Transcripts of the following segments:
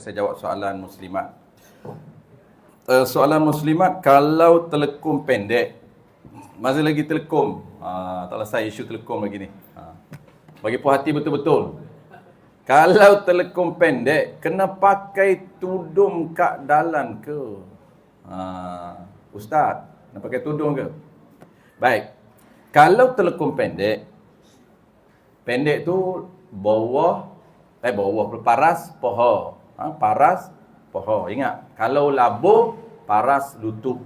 Saya jawab soalan muslimat. Soalan muslimat, kalau telekom pendek, masih lagi telekom, tak selesai isu telekom lagi ni. Bagi puas hati betul-betul. Kalau telekom pendek, kena pakai tudung kat dalam ke? Ustaz, nak pakai tudung ke? Baik. Kalau telekom pendek, pendek tu bawah, paras, poho. Paras, poho. Ingat, kalau labuh, paras, lutut.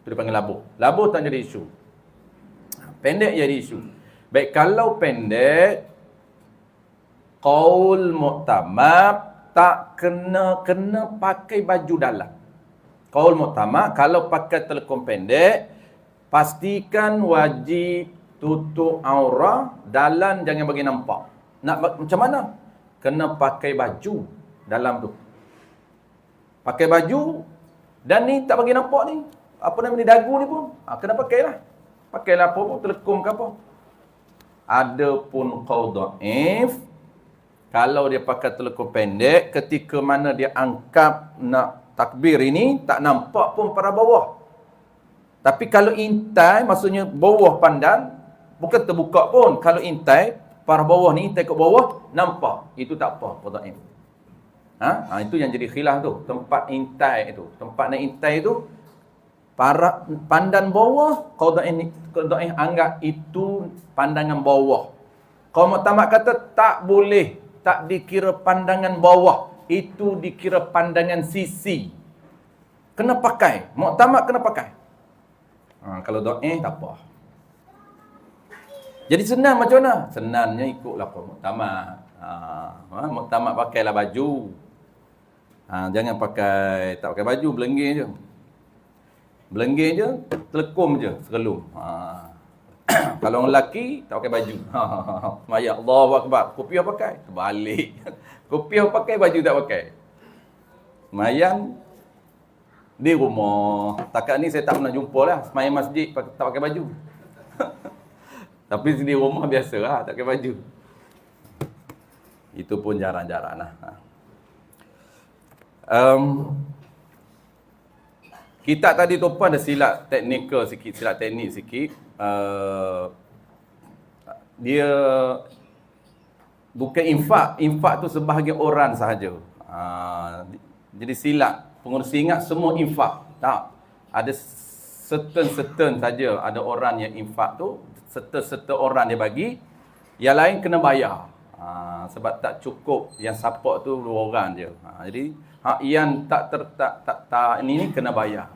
Itu dipanggil labuh. Labuh tak jadi isu. Pendek jadi isu. Baik, kalau pendek, qaul muktamad tak kena pakai baju dalam. Qaul muktamad, kalau pakai telekom pendek, pastikan wajib tutup aurah, dalam jangan bagi nampak. Nak macam mana? Kena pakai baju dalam tu. Pakai baju, dan ni tak bagi nampak ni. Apa nama ni, dagu ni pun. Kena pakailah. Pakailah apa pun, telekom ke apa. Adapun qaul dhaif, kalau dia pakai telekom pendek, ketika mana dia angkat nak takbir ini, tak nampak pun para bawah. Tapi kalau intai, maksudnya bawah pandang, bukan terbuka pun. Kalau intai, para bawah ni, intai ke bawah, nampak. Itu tak apa, qaul dhaif. Itu yang jadi khilaf tu. Tempat intai itu. Tempat nak intai itu, para pandan bawah, qaul dhaif anggap itu pandangan bawah. Qaul muktamad kata tak boleh, tak dikira pandangan bawah. Itu dikira pandangan sisi. Kena pakai. Muktamad kena pakai. Kalau dhaif tak apa. Jadi senang macam mana? Senangnya ikutlah qaul muktamad. Muktamad pakailah baju. Jangan pakai, tak pakai baju, belenggir je. Belenggir je, telekom je, serelum. Kalau orang lelaki, tak pakai baju. Semayang, Allahu Akbar. Kopiah pakai, terbalik. Kopiah pakai, baju tak pakai. Semayang di rumah. Takat ni saya tak pernah jumpa lah. Semayang masjid, tak pakai baju. Tapi di rumah biasa lah, tak pakai baju. Itu pun jarang-jarang lah. Kita tadi tu pun ada silap teknikal sikit, silap teknik sikit. Dia bukan infak. Infak tu sebahagian orang sahaja. Jadi silap. Pengurusi ingat semua infak. Tak. Ada certain saja ada orang yang infak tu. Certain orang dia bagi. Yang lain kena bayar. Sebab tak cukup yang support tu 2 orang je. Jadi yang tak ini kena bayar.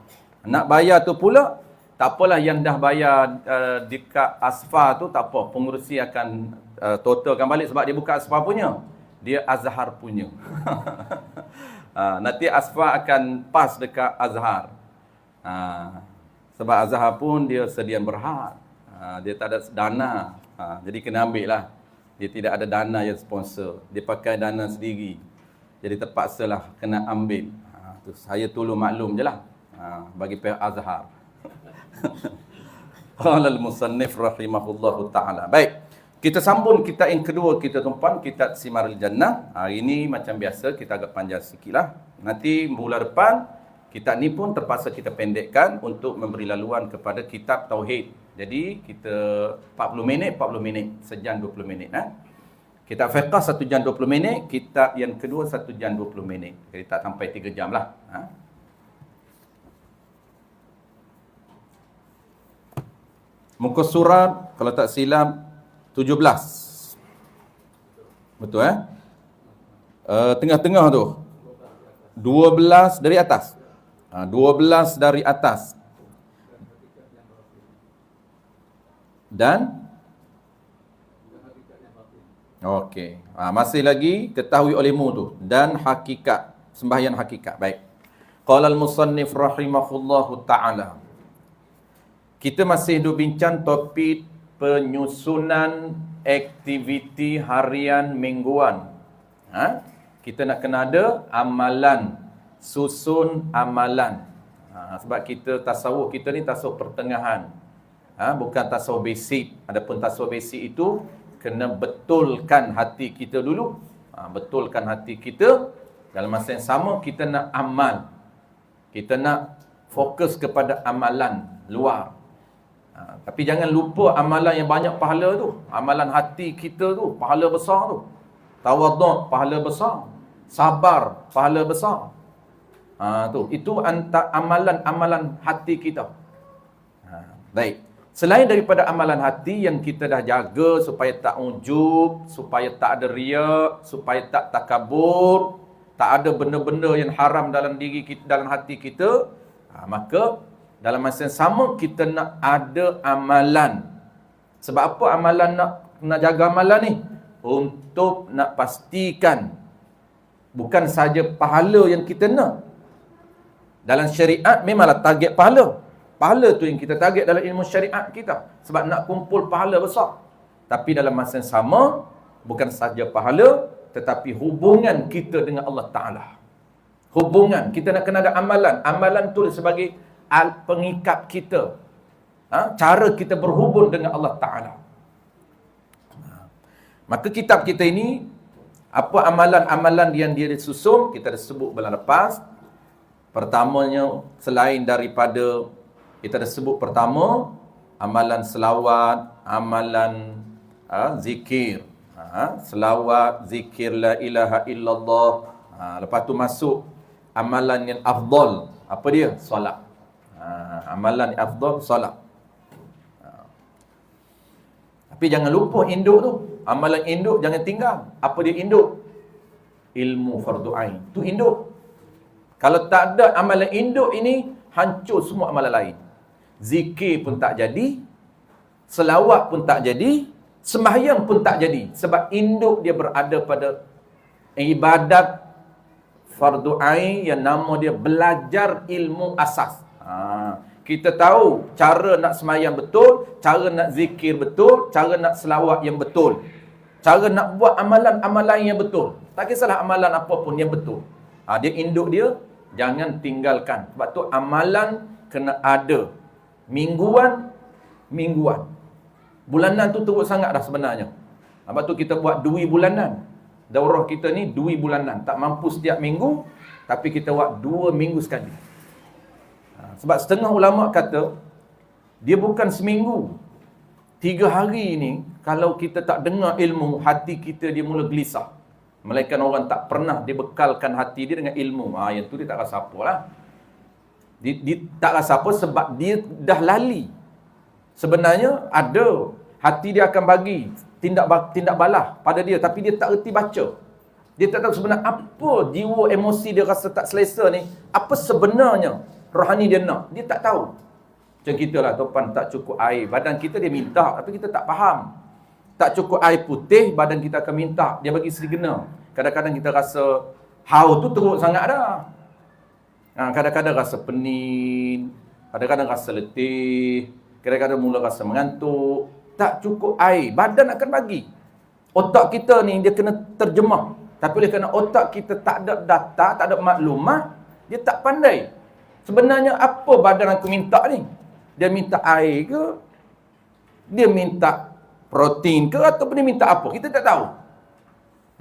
Nak bayar tu pula tak apalah, yang dah bayar dekat Asfa tu tak apa, pengurusi akan totalkan balik sebab dia bukan Asfa punya, dia Azhar punya. Nanti Asfa akan pas dekat Azhar. Sebab Azhar pun dia sedian berhad. Dia tak ada dana. Jadi kena ambil lah. Dia tidak ada dana yang sponsor. Dia pakai dana sendiri. Jadi terpaksalah kena ambil. Tu saya tolong maklum je lah. Bagi pihak Azhar. Qala al-musannif rahimahullahu ta'ala. Baik. Kita sambung kitab yang kedua kita tuan, kitab Simarul Jannah. Hari ini macam biasa kita agak panjang sikit lah. Nanti bulan depan, kitab ni pun terpaksa kita pendekkan untuk memberi laluan kepada kitab Tauhid. Jadi kita 40 minit, sejam 20 minit. Kitab fiqh 1 jam 20 minit, kitab yang kedua 1 jam 20 minit. Jadi tak sampai 3 jam lah. Muka surat, kalau tak silap, 17. Betul tengah-tengah tu. 12 dari atas. 12 dari atas. Dan okey. Masih lagi ketahui olehmu tu, dan hakikat, sembahyang hakikat. Baik. Qala al-musannif rahimahullahu ta'ala. Kita masih duk bincang topik penyusunan aktiviti harian mingguan. Kita nak kena ada amalan, susun amalan. Sebab kita tasawuf kita ni tasawuf pertengahan. Bukan tasawuf basic. Adapun tasawuf basic itu kena betulkan hati kita dulu. Betulkan hati kita, Dalam masa yang sama, kita nak amal. Kita nak fokus kepada amalan luar. Tapi jangan lupa amalan yang banyak pahala tu. Amalan hati kita tu, pahala besar tu. Tawaduk, pahala besar. Sabar, pahala besar. Itu antara amalan-amalan hati kita. Baik. Selain daripada amalan hati yang kita dah jaga supaya tak ujub, supaya tak ada riak, supaya tak takabur, tak ada benda-benda yang haram dalam diri kita, dalam hati kita, maka dalam masa yang sama kita nak ada amalan. Sebab apa amalan nak jaga amalan ni? Untuk nak pastikan bukan saja pahala yang kita nak. Dalam syariat memanglah target pahala. Pahala tu yang kita target dalam ilmu syariat kita. Sebab nak kumpul pahala besar. Tapi dalam masa yang sama, bukan saja pahala, tetapi hubungan kita dengan Allah Ta'ala. Hubungan. Kita nak kena ada amalan. Amalan tu sebagai pengikat kita. Cara kita berhubung dengan Allah Ta'ala. Maka kitab kita ini, apa amalan-amalan yang dia disusun, kita dah sebut bulan lepas. Pertamanya, selain daripada, kita dah sebut pertama, amalan selawat, amalan zikir. Selawat, zikir, la ilaha illallah. Lepas tu masuk amalan yang afdal. Apa dia? Solat. Amalan yang afdal, solat. Tapi jangan lupa induk tu. Amalan induk jangan tinggal. Apa dia induk? Ilmu fardu ain. Tu induk. Kalau tak ada amalan induk ini, hancur semua amalan lain. Zikir pun tak jadi, selawat pun tak jadi, sembahyang pun tak jadi. Sebab induk dia berada pada ibadat fardu ain yang nama dia belajar ilmu asas. Kita tahu cara nak sembahyang betul, cara nak zikir betul, cara nak selawat yang betul, cara nak buat amalan-amalan yang betul. Tak kisahlah amalan apa pun yang betul. Dia induk dia, jangan tinggalkan. Sebab tu amalan kena ada. Mingguan. Bulanan tu teruk sangat dah sebenarnya. Sebab tu kita buat 2 bulanan. Daurah kita ni 2 bulanan. Tak mampu setiap minggu, tapi kita buat 2 minggu sekali. Sebab setengah ulama kata, dia bukan seminggu. 3 hari ni, kalau kita tak dengar ilmu, hati kita dia mula gelisah. Melainkan orang tak pernah dibekalkan hati dia dengan ilmu. Yang tu dia tak rasa apa lah. Dia tak rasa apa sebab dia dah lali. Sebenarnya ada. Hati dia akan bagi tindak balah pada dia. Tapi dia tak erti baca. Dia tak tahu sebenarnya apa jiwa emosi dia rasa tak selesa ni. Apa sebenarnya rohani dia nak. Dia tak tahu. Macam kita lah, topan tak cukup air. Badan kita dia minta, tapi kita tak faham. Tak cukup air putih, badan kita akan minta. Dia bagi serigana. Kadang-kadang kita rasa haus tu teruk sangat dah. Kadang-kadang rasa pening. Kadang-kadang rasa letih. Kadang-kadang mula rasa mengantuk. Tak cukup air, badan akan bagi. Otak kita ni dia kena terjemah. Tapi oleh kerana otak kita tak ada data, tak ada maklumat, dia tak pandai. Sebenarnya apa badan aku minta ni? Dia minta air ke? Dia minta protein ke? Ataupun dia minta apa? Kita tak tahu.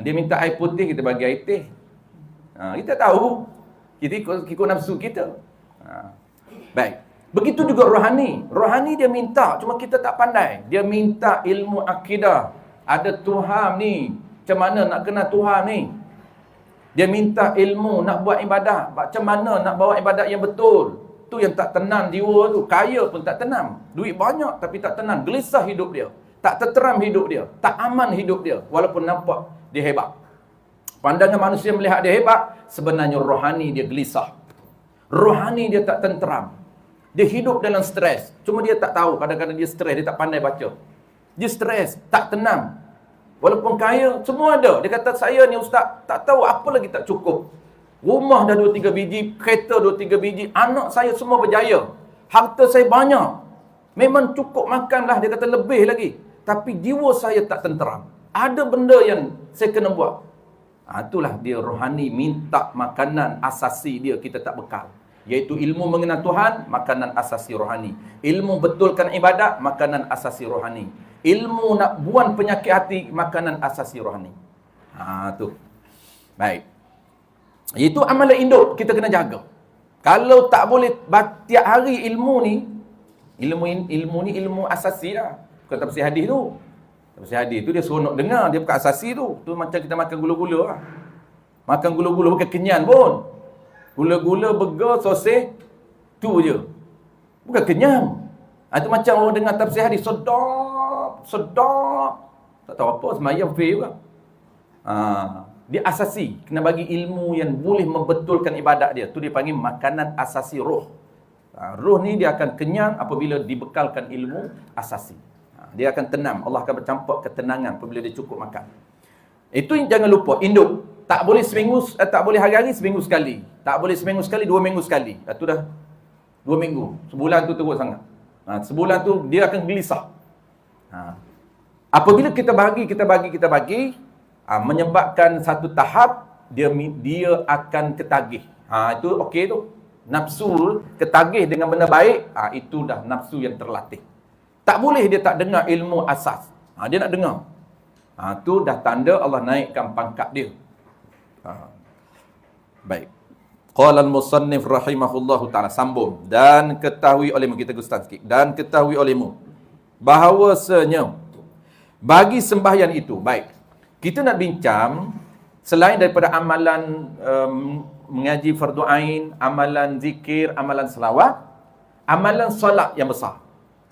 Dia minta air putih, kita bagi air teh. Kita tahu. Kita ikut nafsu kita. Baik. Begitu juga rohani. Rohani dia minta, cuma kita tak pandai. Dia minta ilmu akidah. Ada Tuhan ni. Macam mana nak kenal Tuhan ni? Dia minta ilmu nak buat ibadat. Macam mana nak bawa ibadat yang betul? Tu yang tak tenang jiwa tu. Kaya pun tak tenang. Duit banyak tapi tak tenang. Gelisah hidup dia. Tak tenteram hidup dia. Tak aman hidup dia. Walaupun nampak dia hebat. Pandangan manusia melihat dia hebat, sebenarnya rohani dia gelisah. Rohani dia tak tenteram. Dia hidup dalam stres. Cuma dia tak tahu. Kadang-kadang dia stres. Dia tak pandai baca. Dia stres. Tak tenang. Walaupun kaya, semua ada. Dia kata, saya ni ustaz, tak tahu apa lagi tak cukup. Rumah dah 2-3 biji, kereta 2-3 biji, anak saya semua berjaya. Harta saya banyak. Memang cukup makanlah, dia kata lebih lagi. Tapi jiwa saya tak tenteram. Ada benda yang saya kena buat. Itulah dia rohani, minta makanan asasi dia, kita tak bekal. Iaitu ilmu mengenal Tuhan, makanan asasi rohani. Ilmu betulkan ibadat, makanan asasi rohani. Ilmu nak buang penyakit hati, makanan asasi rohani. Tu. Baik. Itu amalan induk kita kena jaga. Kalau tak boleh tiap hari ilmu ni, ilmu asasi lah. Bukan tafsir hadis tu. Tafsir hadis tu dia seronok dengar, dia bukan asasi tu. Tu macam kita makan gula-gula lah. Makan gula-gula bukan kenyang pun. Gula-gula, burger, sosis, tu je. Bukan kenyang. Itu macam orang dengar tafsir hadis, sedap. Tak tahu apa, semayang fail juga. Dia asasi. Kena bagi ilmu yang boleh membetulkan ibadat dia. Tu dia panggil makanan asasi roh. Roh ni dia akan kenyang apabila dibekalkan ilmu asasi. Dia akan tenang. Allah akan bercampak ketenangan apabila dia cukup makan. Itu jangan lupa. Induk. Tak boleh seminggu, tak boleh hari-hari, seminggu sekali. Tak boleh seminggu sekali, 2 minggu sekali. Itu dah 2 minggu. Sebulan tu teruk sangat. Sebulan tu dia akan gelisah. Apabila kita bagi, menyebabkan satu tahap dia akan ketagih. Itu okey tu. Nafsu ketagih dengan benda baik, itu dah nafsu yang terlatih. Tak boleh dia tak dengar ilmu asas. Dia nak dengar. Tu dah tanda Allah naikkan pangkat dia. Baik. Qala al-musannif rahimahullahu ta'ala, sambung. Dan ketahui olehmu, kita gustan sikit. Dan ketahui olehmu bahawasanya bagi sembahyang itu, baik. Kita nak bincang selain daripada amalan mengaji fardu ain, amalan zikir, amalan selawat, amalan solat yang besar.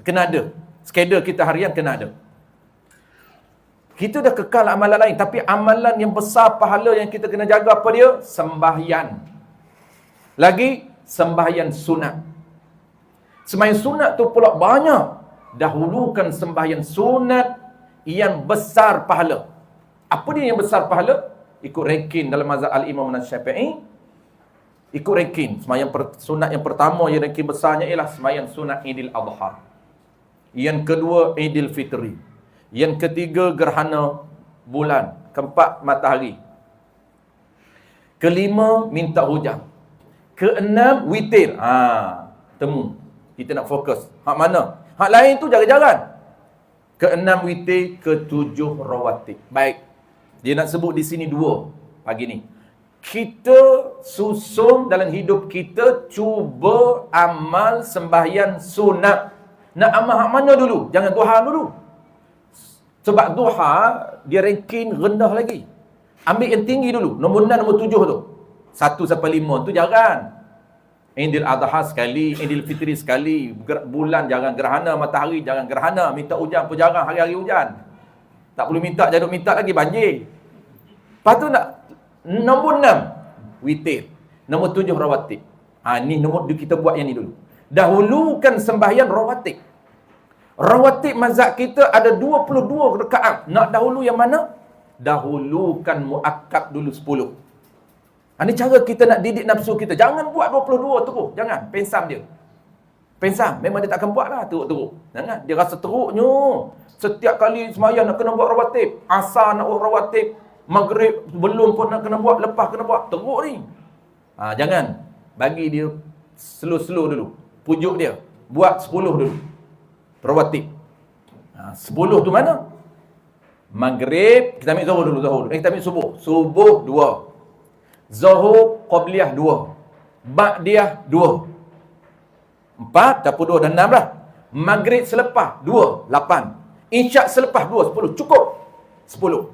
Kena ada. Skedul kita harian kena ada. Kita dah kekal amalan lain, tapi amalan yang besar pahala yang kita kena jaga apa dia? Sembahyang. Lagi sembahyang sunat. Sembahyang sunat tu pula banyak. Dahulukan sembahyang sunat yang besar pahala. Apa dia yang besar pahala? Ikut ranking dalam mazhab al-Imam Syafi'i. Ikut ranking. Sembahyang sunat yang pertama yang ranking besarnya ialah sembahyang sunat Idul Adha. Yang kedua Idul Fitri. Yang ketiga gerhana bulan. Keempat matahari. Kelima minta hujan. Keenam witir. Temu. Kita nak fokus. Hak mana? Hak lain tu jarang-jarang. Keenam witir, ketujuh rawatib. Baik. Dia nak sebut di sini 2 pagi ni. Kita susun dalam hidup kita, cuba amal sembahyang sunat. Nak amal hak mana dulu? Jangan duha dulu. Sebab duha, dia ranking rendah lagi. Ambil yang tinggi dulu. Nombor 6, nombor 7 tu. 1 sampai 5 tu jarang. Idul Adha sekali, Idul Fitri sekali, bulan jarang gerhana, matahari jarang gerhana, minta hujan pun jarang, hari-hari hujan. Tak perlu minta, jaduk minta lagi, banjir. Lepas tu nak, nombor 6, witir. Nombor 7, rawatib. Ni nombor kita buat yang ni dulu. Dahulukan sembahyang rawatib. Rawatib mazhab kita ada 22 rakaat. Nak dahulu yang mana? Dahulukan muakkad dulu 10. Ini cara kita nak didik nafsu kita. Jangan buat 22 teruk. Jangan. Pensam dia. Pensam. Memang dia tak akan buat lah teruk-teruk. Jangan. Dia rasa teruknya. Setiap kali semayang nak kena buat rawatib. Asar nak buat rawatib. Maghrib belum pun nak kena buat. Lepas kena buat. Teruk ni. Jangan. Bagi dia slow-slow dulu. Pujuk dia. Buat 10 dulu. Rawatib. 10 tu mana? Maghrib. Kita ambil zuhur dulu. Kita ambil subuh. Subuh 2. Zuhur qabliyah 2. Ba'diyah 2. 4, dapur 2 dan 6 lah. Maghrib selepas 2, 8. Isyak selepas 2, 10. Cukup 10.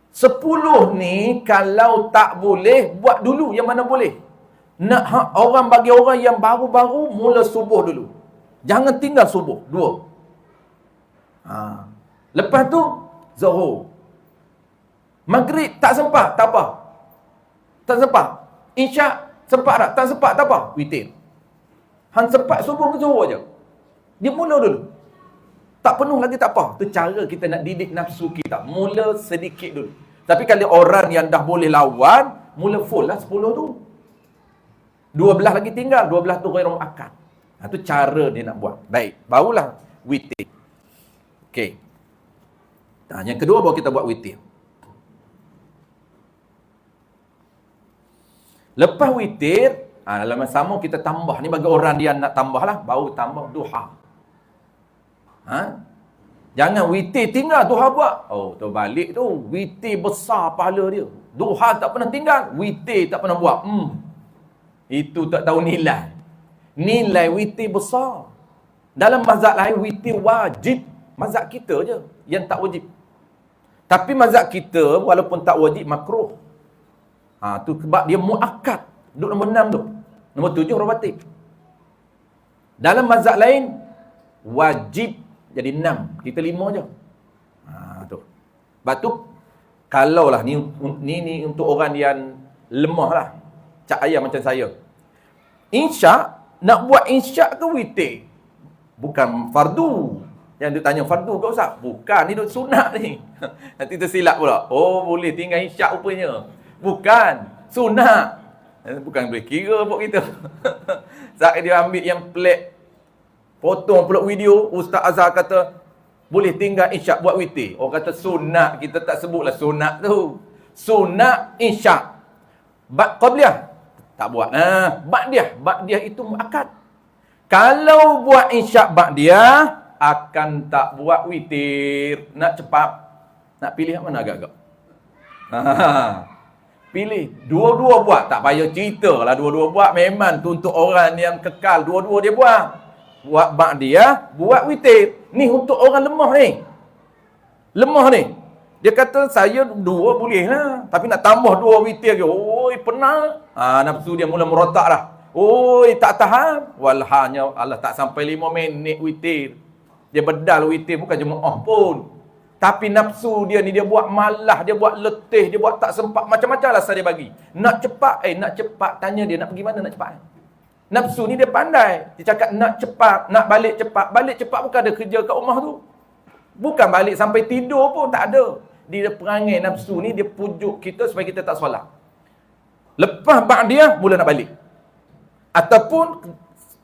10 ni kalau tak boleh, buat dulu yang mana boleh. Nak orang bagi orang yang baru-baru, mula subuh dulu. Jangan tinggal subuh 2. Lepas tu zuhur. Maghrib tak sempat, tak apa. Tak sempat. Isyak sempat tak? Tak sempat, tak apa. Witir. Han sempat subuh ke zuhur je. Dia mula dulu. Tak penuh lagi tak apa. Itu cara kita nak didik nafsu kita. Mula sedikit dulu. Tapi kalau orang yang dah boleh lawan, mula full lah 10 tu. 12 lagi tinggal. 12 tu ghairul muakkad. Itu cara dia nak buat. Baik. Barulah witir. Okey. Yang kedua baru kita buat witir. Lepas witir, dalam masa sama kita tambah. Ni bagi orang dia nak tambah lah. Baru tambah duha. Jangan witir tinggal duha buat. Oh, tu balik tu. Witir besar pahala dia. Duha tak pernah tinggal. Witir tak pernah buat. Itu tak tahu nilai. Nilai witir besar. Dalam mazhab lain, witir wajib. Mazhab kita je yang tak wajib. Tapi mazhab kita, walaupun tak wajib, makruh. Tu sebab dia muakkad. Duduk nombor 6 tu. Nombor 7, rawatib. Dalam mazhab lain, wajib jadi 6. Kita 5 je. Tu. Sebab tu, kalaulah ni untuk orang yang lemah lah. Cak ayam macam saya. Insya' nak buat insya' ke witir? Bukan fardu. Yang dia tanya fardu ke Ustaz? Bukan, ni duk sunat ni. Nanti tersilap pula. Oh, boleh tinggal insya' rupanya. Bukan, sunat. Bukan boleh kira pun kita. Saat dia ambil yang plate, potong pula video, Ustaz Azhar kata, boleh tinggal insya' buat witir. Orang kata sunat, kita tak sebutlah sunat tu. Sunat insya'. Qabliyah, tak buat. Ba'diyah itu muakkad. Kalau buat insya' ba'diyah, akan tak buat witir. Nak cepat, nak pilih mana agak-agak? Pilih. Dua-dua buat. Tak payah cerita lah dua-dua buat. Memang tu untuk orang yang kekal. Dua-dua dia buat. Buat ba'diyah, buat witir. Ni untuk orang lemah ni. Lemah ni. Dia kata, saya dua boleh lah. Tapi nak tambah dua witir ke. Oi, penat. Nafsu dia mula merotak lah. Oi, tak tahan. Walhanya Allah tak sampai 5 minit witir. Dia bedal witir, bukan jemaah pun. Tapi nafsu dia ni, dia buat malah, dia buat letih, dia buat tak sempat. Macam-macam alasan dia bagi. Nak cepat, tanya dia nak pergi mana nak cepat. Nafsu ni dia pandai. Dia cakap nak cepat, nak balik cepat. Balik cepat bukan ada kerja kat rumah tu. Bukan balik sampai tidur pun, tak ada. Dia perangai nafsu ni, dia pujuk kita supaya kita tak solat. Lepas ba'diyah, mula nak balik. Ataupun,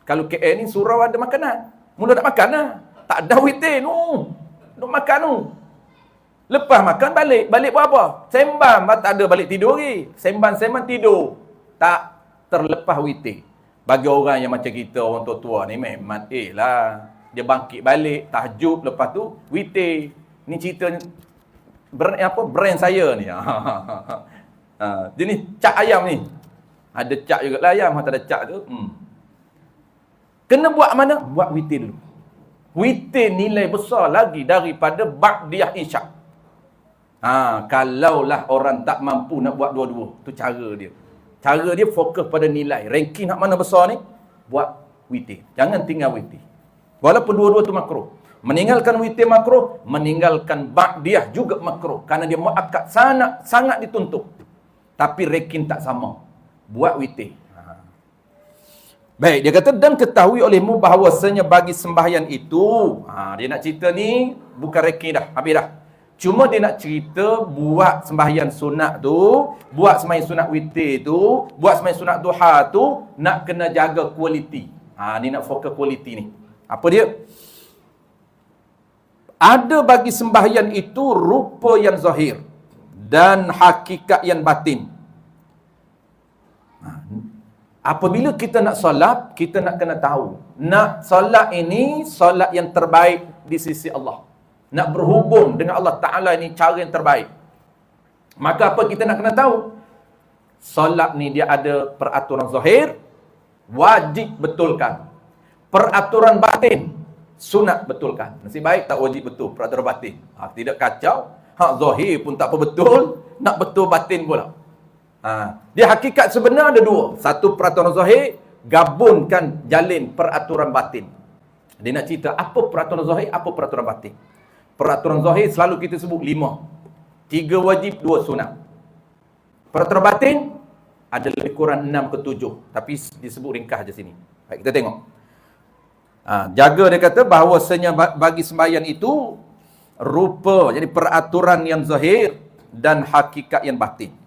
kalau KL ni surau ada makanan. Mula nak makan lah. Tak ada witir, nak makan tu. Lepas makan balik. Balik buat apa? Sembang. Tak ada balik tidur lagi. Sembang-sembang tidur. Tak terlepas witir. Bagi orang yang macam kita, orang tua-tua ni memang lah. Dia bangkit balik, tahajud, lepas tu witir. Ni cerita brand saya ni. Dia ni cak ayam ni. Ada cak juga lah ayam, tak ada cak tu. Kena buat mana? Buat witir dulu. Witir nilai besar lagi daripada ba'diyah insya'. Kalaulah orang tak mampu nak buat dua-dua, tu cara dia. Cara dia fokus pada nilai. Ranking nak mana besar ni, buat witir. Jangan tinggal witir. Walaupun dua-dua tu makruh. Meninggalkan witir makruh, meninggalkan ba'diyah juga makruh. Kerana dia muakkad, sangat dituntut. Tapi ranking tak sama. Buat witir. Baik, dia kata, dan ketahui olehmu bahawasanya bagi sembahyang itu, dia nak cerita ni, bukan ranking dah, habis dah. Cuma dia nak cerita buat sembahyang sunat tu, buat sembahyang sunat witir tu, buat sembahyang sunat duha tu, nak kena jaga kualiti. Ni nak fokus kualiti ni. Apa dia? Ada bagi sembahyang itu rupa yang zahir dan hakikat yang batin. Apabila kita nak solat, kita nak kena tahu. Nak solat ini, solat yang terbaik di sisi Allah. Nak berhubung dengan Allah Ta'ala ni cara yang terbaik. Maka apa kita nak kena tahu? Solat ni dia ada peraturan zahir, wajib betulkan. Peraturan batin, sunat betulkan. Nasib baik tak wajib betul peraturan batin. Tidak kacau. Zahir pun tak apa betul, nak betul batin pula. Dia hakikat sebenar ada dua. Satu peraturan zahir, gabungkan jalin peraturan batin. Dia nak cerita apa peraturan zahir, apa peraturan batin. Peraturan zahir selalu kita sebut 5. 3 wajib, 2 sunat. Peraturan batin ada lebih kurang 6 ke 7. Tapi disebut ringkas je sini. Baik, kita tengok. Jaga dia kata bahawasanya bagi sembahyang itu rupa, jadi peraturan yang zahir dan hakikat yang batin.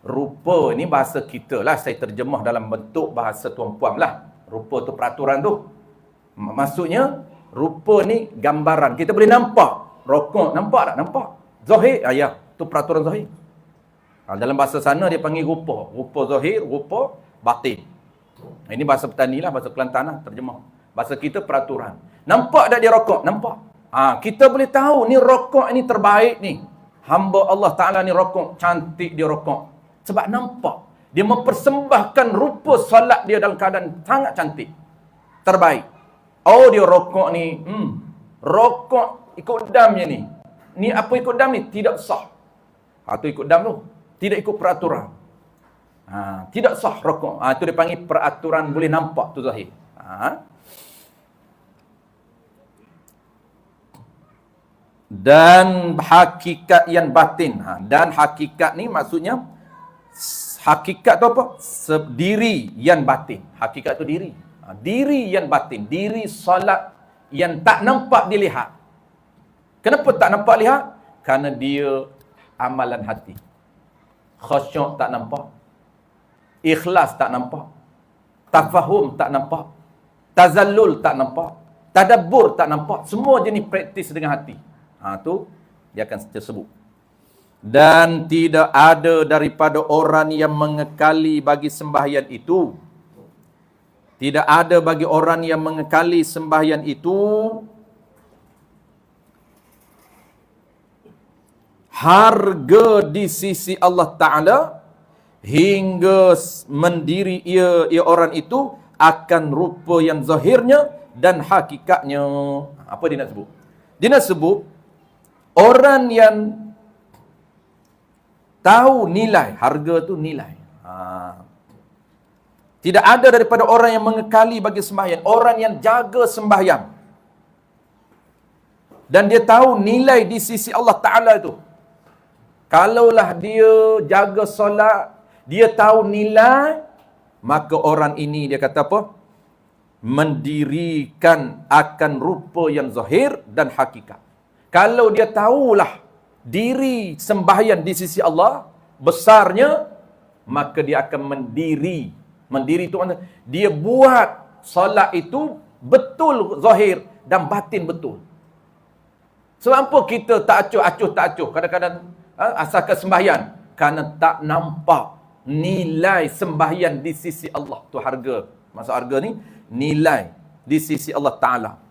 Rupa ni bahasa kita lah, saya terjemah dalam bentuk bahasa tuan-puan lah. Rupa tu peraturan tu. Maksudnya, rupa ni gambaran. Kita boleh nampak. Rokok, nampak tak? Nampak. Zahir, ya, tu peraturan zahir. Dalam bahasa sana dia panggil rupa. Rupa zahir, rupa batin. Ini bahasa petani lah, bahasa Kelantan lah, terjemah. Bahasa kita peraturan. Nampak tak dia rokok? Nampak. Kita boleh tahu ni rokok ni terbaik ni. Hamba Allah Ta'ala ni rokok, cantik dia rokok. Sebab nampak. Dia mempersembahkan rupa solat dia dalam keadaan sangat cantik. Terbaik. Oh dia rokok ni, rokok ikut dam je ni. Ni apa ikut dam ni? Tidak sah. Tu ikut dam tu. Tidak ikut peraturan. Tidak sah rokok. Itu dia panggil peraturan boleh nampak tu zahir. Dan hakikat yang batin. Dan hakikat ni maksudnya, hakikat tu apa? Diri yang batin. Hakikat tu diri. Diri yang batin. Diri solat yang tak nampak dilihat. Kenapa tak nampak lihat? Kerana dia amalan hati. Khusyuk tak nampak. Ikhlas tak nampak. Tafahum tak nampak. Tazallul tak nampak. Tadabbur tak nampak. Semua jenis praktis dengan hati. Tu dia akan tersebut. Dan tidak ada daripada orang yang mengekali bagi sembahyang itu. Tidak ada bagi orang yang mengekali sembahyang itu harga di sisi Allah Ta'ala hingga mendiri ia orang itu akan rupa yang zahirnya dan hakikatnya. Apa dia nak sebut? Dia nak sebut orang yang tahu nilai, harga tu nilai. Tidak ada daripada orang yang mengekali bagi sembahyang. Orang yang jaga sembahyang. Dan dia tahu nilai di sisi Allah Ta'ala itu. Kalaulah dia jaga solat, dia tahu nilai, maka orang ini dia kata apa? Mendirikan akan rupa yang zahir dan hakikat. Kalau dia tahulah diri sembahyang di sisi Allah besarnya, maka dia akan mendiri. Mendiri itu dia buat solat itu betul zahir dan batin betul. Sebab apa kita tak acuh tak acuh? Kadang-kadang asalkan sembahyang kerana tak nampak nilai sembahyang di sisi Allah. Tu harga. Maksud harga ni nilai di sisi Allah Ta'ala.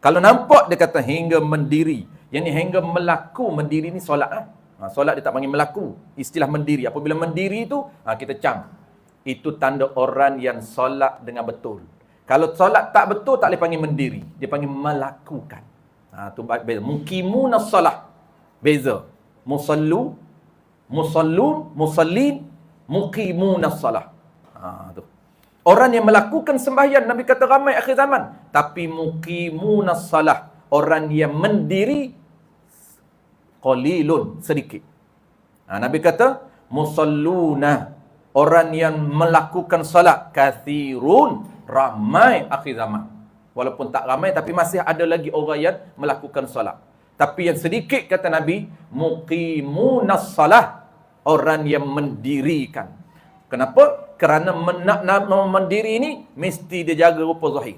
Kalau nampak dia kata hingga mendiri. Yang ni hingga melaku. Mendiri ni solat. Solat dia tak panggil melaku. Istilah mendiri. Apabila mendiri tu kita cam. Itu tanda orang yang solat dengan betul. Kalau solat tak betul tak boleh panggil mendiri. Dia panggil melakukan. Tu beza. Mukimuna solat. Beza. Musallun, musallin, muqimuna salah. Tu. Orang yang melakukan sembahyang, Nabi kata ramai akhir zaman. Tapi muqimuna salah. Orang yang mendiri, qalilun, sedikit. Nabi kata, musalluna. Orang yang melakukan salat, kathirun, ramai akhir zaman. Walaupun tak ramai, tapi masih ada lagi orang yang melakukan salat. Tapi yang sedikit kata Nabi, muqimunas salah, orang yang mendirikan. Kenapa? Kerana nak mendiri ini mesti dia jaga rupa zahir.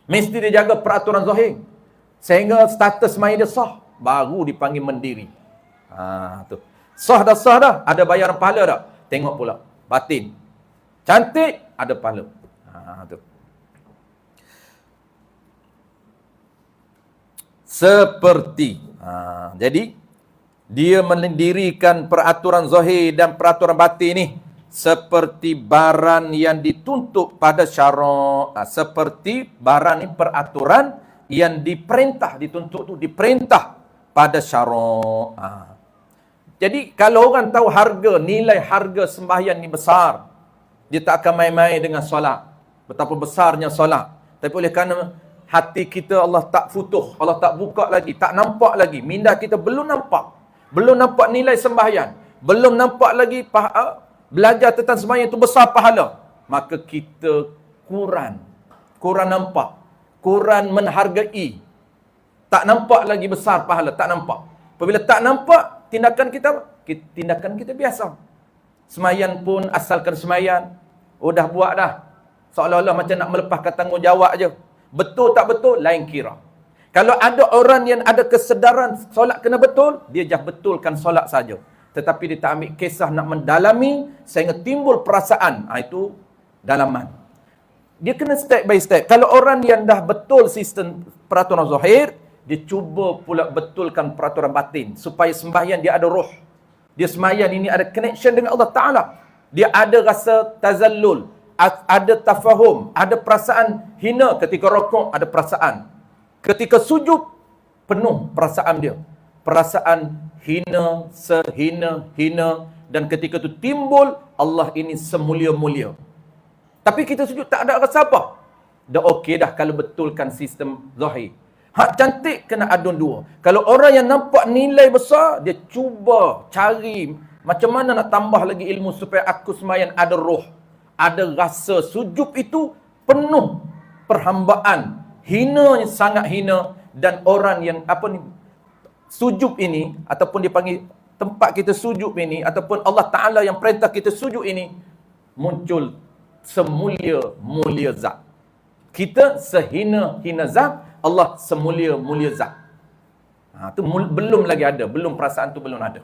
Mesti dia jaga peraturan zahir. Sehingga status main dia sah, baru dipanggil mendiri. Tu. Sah dah, ada bayaran pahala dah. Tengok pula batin. Cantik, ada pahala. Tu. Seperti jadi dia mendirikan peraturan zahir dan peraturan batin ni seperti barang yang dituntut pada syarak. Seperti barang ni peraturan yang diperintah, dituntut tu diperintah pada syarak. Jadi kalau orang tahu harga, nilai harga sembahyang ni besar, dia tak akan main-main dengan solat. Betapa besarnya solat. Tapi oleh kerana hati kita Allah tak futuh, Allah tak buka lagi, tak nampak lagi. Minda kita belum nampak. Belum nampak nilai sembahyang. Belum nampak lagi belajar tentang sembahyang itu besar pahala. Maka kita kurang nampak. Kurang menghargai. Tak nampak lagi besar pahala, tak nampak. Apabila tak nampak, tindakan kita biasa. Sembahyang pun asalkan sembahyang. Dah buat dah. Seolah-olah macam nak melepaskan tanggungjawab je. Betul tak betul, lain kira. Kalau ada orang yang ada kesedaran solat kena betul, dia just betulkan solat saja. Tetapi dia tak ambil kisah nak mendalami sehingga timbul perasaan. Itu dalaman. Dia kena step by step. Kalau orang yang dah betul sistem peraturan zahir, dia cuba pula betulkan peraturan batin supaya sembahyang dia ada roh. Dia sembahyang ini ada connection dengan Allah Ta'ala. Dia ada rasa tazallul, ada tafahum, ada perasaan hina. Ketika rokok ada perasaan. Ketika sujud penuh perasaan dia. Perasaan hina, sehina-hina. Dan ketika itu timbul Allah ini semulia-mulia. Tapi kita sujud tak ada rasa apa. Dah okey dah kalau betulkan sistem zahir. Hak cantik kena adun dua. Kalau orang yang nampak nilai besar, dia cuba cari macam mana nak tambah lagi ilmu supaya aku sembahyang ada roh, ada rasa. Sujud itu penuh perhambaan, hina, sangat hina. Dan orang yang sujud ini ataupun dipanggil tempat kita sujud ini ataupun Allah Ta'ala yang perintah kita sujud ini muncul semulia-mulia zat. Kita sehina-hina zat, Allah semulia-mulia zat. Tu belum lagi ada, belum perasaan tu belum ada.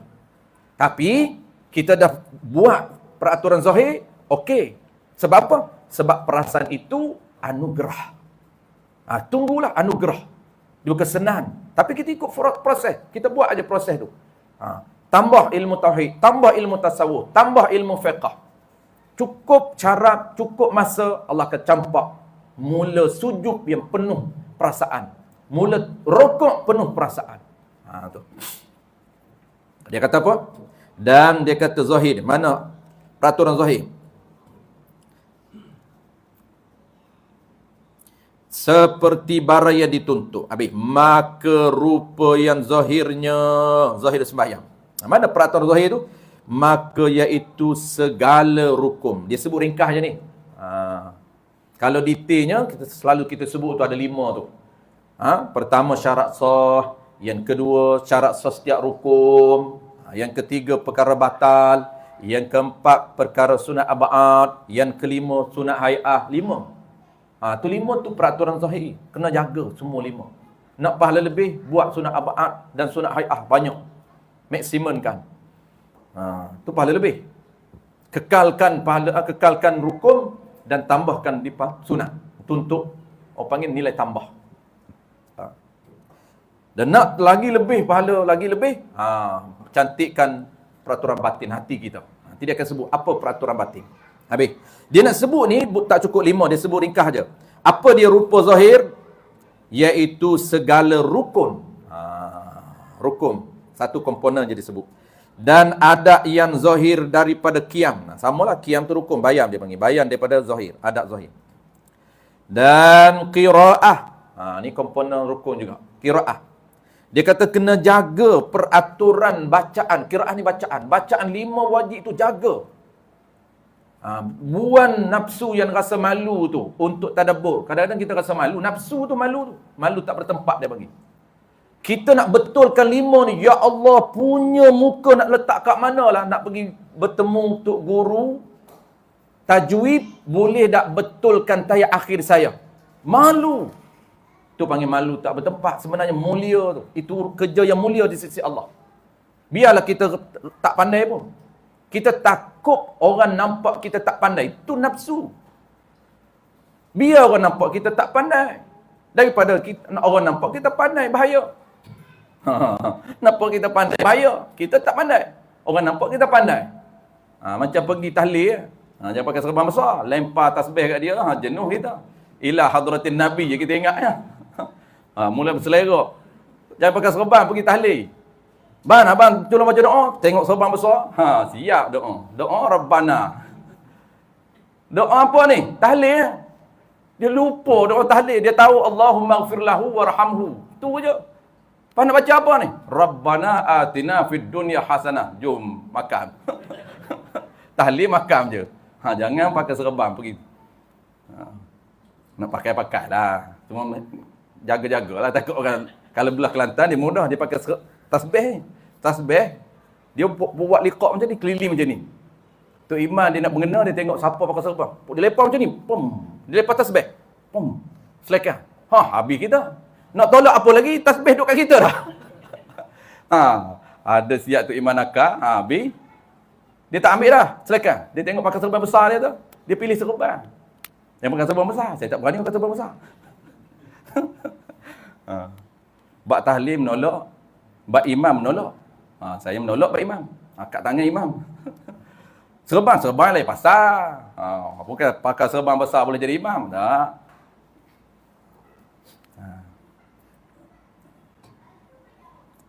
Tapi kita dah buat peraturan zahir, okey. Sebab apa? Sebab perasaan itu anugerah. Tunggulah anugerah. Dia kesenangan. Tapi kita ikut proses. Kita buat aja proses tu. Tambah ilmu tauhid, tambah ilmu tasawuf, tambah ilmu fiqh. Cukup cara, cukup masa, Allah akan campak mula sujud yang penuh perasaan. Mula rokok penuh perasaan. Tu. Dia kata apa? Dan dia kata zahir. Mana peraturan zahir? Seperti barang yang dituntut. Habis. Maka rupa yang zahirnya. Zahir sembahyang. Mana peraturan zahir tu? Maka iaitu segala rukun. Dia sebut ringkas je ni. Kalau detailnya, kita sebut tu ada 5 tu. Pertama syarat sah. Yang kedua syarat sah setiap rukun. Yang ketiga perkara batal. Yang keempat perkara sunat abad. Yang kelima sunat hai'ah. 5. Tu 5 tu peraturan zahir. Kena jaga semua 5. Nak pahala lebih, buat sunat abad dan sunat hai'ah banyak. Maksimumkan. Tu pahala lebih. Kekalkan pahala, kekalkan rukun dan tambahkan di sunat. Untuk panggil nilai tambah. Dan nak lagi lebih, pahala lagi lebih, cantikkan peraturan batin hati kita. Nanti dia akan sebut apa peraturan batin. Habis. Dia nak sebut ni tak cukup 5, dia sebut ringkas je. Apa dia rupa zahir? Iaitu segala rukun. Rukun. Satu komponen je disebut. Dan adat yang zahir daripada qiyam. Samalah qiyam tu rukun, bayam dia panggil. Bayam daripada zahir, adat zahir. Dan qiraah. Ni komponen rukun juga. Qiraah. Dia kata kena jaga peraturan bacaan. Qiraah ni bacaan. Bacaan 5 wajib tu jaga. Buang nafsu yang rasa malu tu untuk tadabbur. Kadang-kadang kita rasa malu. Nafsu tu malu tu. Malu tak bertempat dia bagi. Kita nak betulkan 5 ni. Ya Allah, punya muka nak letak kat mana lah. Nak pergi bertemu untuk guru tajwid. Boleh tak betulkan tayat akhir saya? Malu. Tu panggil malu tak bertempat. Sebenarnya mulia tu. Itu kerja yang mulia di sisi Allah. Biarlah kita tak pandai pun. Kita takut orang nampak kita tak pandai. Itu nafsu. Biar orang nampak kita tak pandai. Daripada orang nampak kita pandai, bahaya. Nampak kita pandai, bahaya. Kita tak pandai. Orang nampak kita pandai. Macam pergi tahlil. Jangan pakai serban besar. Lempar tasbih kat dia. Jenuh kita. Ila hadratin Nabi je kita ingat. Mula berselera. Jangan pakai serban pergi tahlil. Abang tolong baca doa. Tengok serban besar. Siap doa. Doa Rabbana. Doa apa ni? Tahlil. Dia lupa doa tahlil. Dia tahu Allahumma gfir lahu warhamhu. Itu je. Lepas nak baca apa ni? Rabbana atina fid dunya hasanah. Jom makan. Tahlil makan je. Jangan pakai serban pergi. Nak pakai lah. Cuma jaga-jagalah. Takut orang kalau belah Kelantan dia mudah dia pakai tasbih. Tasbih. Dia buat liqaq macam ni, keliling macam ni. Tok Iman dia nak mengena, dia tengok siapa pakai serban. Dia lepas macam ni. Pum. Dia lepas tasbih. Pum. Selekan. Habis kita. Nak tolak apa lagi? Tasbih duduk kat kita dah. Ada siap Tok Iman akak. Habis. Dia tak ambil dah. Selekan. Dia tengok pakai serban besar dia tu. Dia pilih serban. Yang pakai serban besar. Saya tak berani pakai serban besar. Bak tahlim menolak, bak imam menolak. Saya menolak bak imam. Kat tangan imam. Serban lain pasal. Bukan pakai serban besar boleh jadi imam. Tak.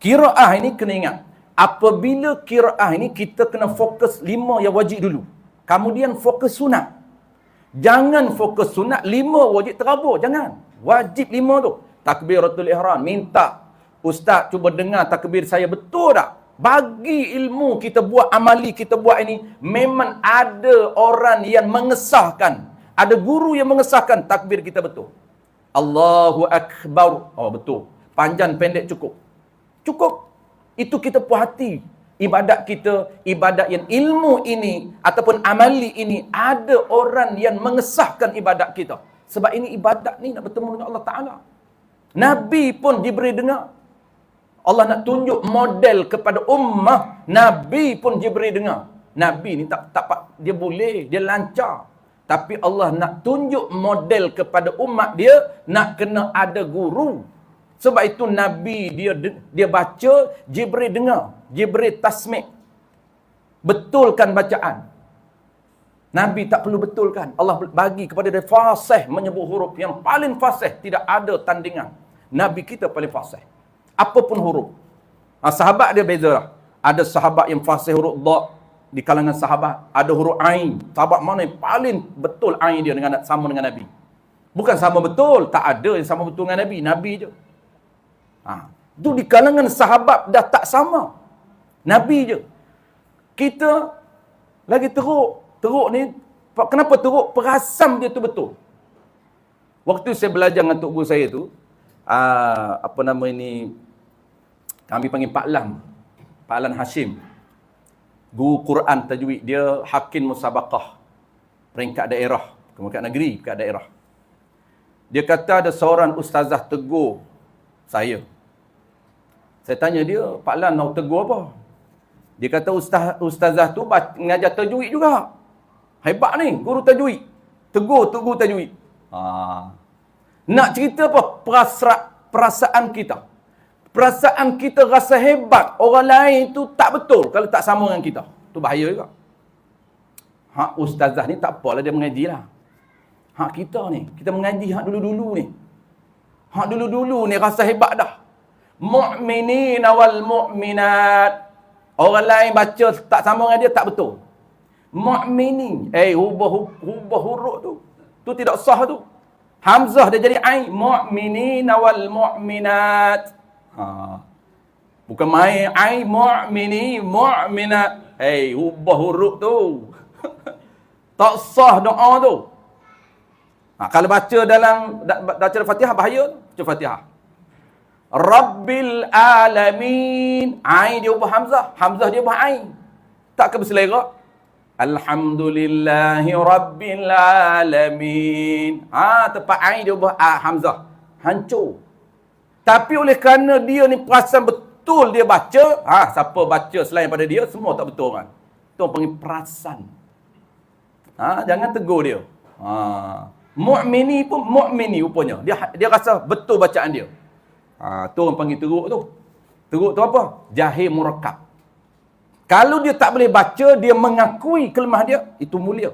Qiraah ini kena ingat. Apabila qiraah ini kita kena fokus 5 yang wajib dulu. Kemudian fokus sunat. Jangan fokus sunat 5 wajib terabur. Jangan. Wajib 5 tu. Takbiratul ihram. Minta ustaz cuba dengar takbir saya betul tak? Bagi ilmu kita buat, amali kita buat ini, memang ada orang yang mengesahkan. Ada guru yang mengesahkan takbir kita betul. Allahu Akbar. Oh betul. Panjang pendek cukup. Cukup. Itu kita puas hati. Ibadat kita, ibadat yang ilmu ini ataupun amali ini, ada orang yang mengesahkan ibadat kita. Sebab ini ibadat ni nak bertemu dengan Allah Ta'ala. Nabi pun diberi dengar. Allah nak tunjuk model kepada ummah. Nabi pun diberi dengar. Nabi ni tak dia boleh, dia lancar. Tapi Allah nak tunjuk model kepada umat dia, nak kena ada guru. Sebab itu Nabi dia baca, Jibril dengar, Jibril tasmi'. Betulkan bacaan. Nabi tak perlu betulkan. Allah bagi kepada dia fasih menyebut huruf yang paling fasih, tidak ada tandingan. Nabi kita paling fasih. Apapun huruf. Sahabat dia beza lah. Ada sahabat yang fasih huruf dha di kalangan sahabat, ada huruf ain. Sahabat mana yang paling betul ain dia dengan sama dengan Nabi? Bukan sama betul, tak ada yang sama betul dengan Nabi, Nabi je. Itu di kalangan sahabat dah tak sama. Nabi je. Kita lagi teruk ni, kenapa teruk? Perasam dia tu betul. Waktu saya belajar dengan tok guru saya tu, apa nama ini, kami panggil Pak Lam Hashim. Guru Quran tajwid, dia hakim musabaqah peringkat daerah, peringkat negeri, peringkat daerah. Dia kata ada seorang ustazah tegur saya. Saya tanya dia, Pak Lam nak tegur apa? Dia kata ustazah tu mengajar tajwid juga. Hebat ni, guru tajwid. Tegur tajwid. Nak cerita apa? Perasaan kita. Perasaan kita rasa hebat. Orang lain tu tak betul kalau tak sama dengan kita. Tu bahaya juga. Ustazah ni tak apalah dia mengaji lah. Kita ni, kita mengaji dulu-dulu ni. Dulu-dulu ni rasa hebat dah. Mu'minina wal mu'minat. Orang lain baca tak sama dengan dia tak betul. Mu'minin. Hubah huruf tu. Tu tidak sah tu. Hamzah dia jadi ain. Mu'minina wal mu'minat. Bukan main ain mu'mini mu'minat. Hubah huruf tu. Tak sah doa tu. Kalau baca baca Fatihah bahaya tu. Baca Fatihah. Rabbil alamin. Ain dia ubah hamzah. Hamzah dia ubah ain. Tak ke berselera? Alhamdulillahi rabbil alamin. Tempat ain dia ubah hamzah. Hancur. Tapi oleh kerana dia ni perasan betul dia baca, siapa baca selain pada dia, semua tak betul kan. Itu panggil perasan. Jangan tegur dia. Mu'mini pun mu'mini rupanya. Dia rasa betul bacaan dia. Tu orang panggil teruk tu. Teruk tu apa? Jahil murakkab. Kalau dia tak boleh baca, dia mengakui kelemahan dia, itu mulia.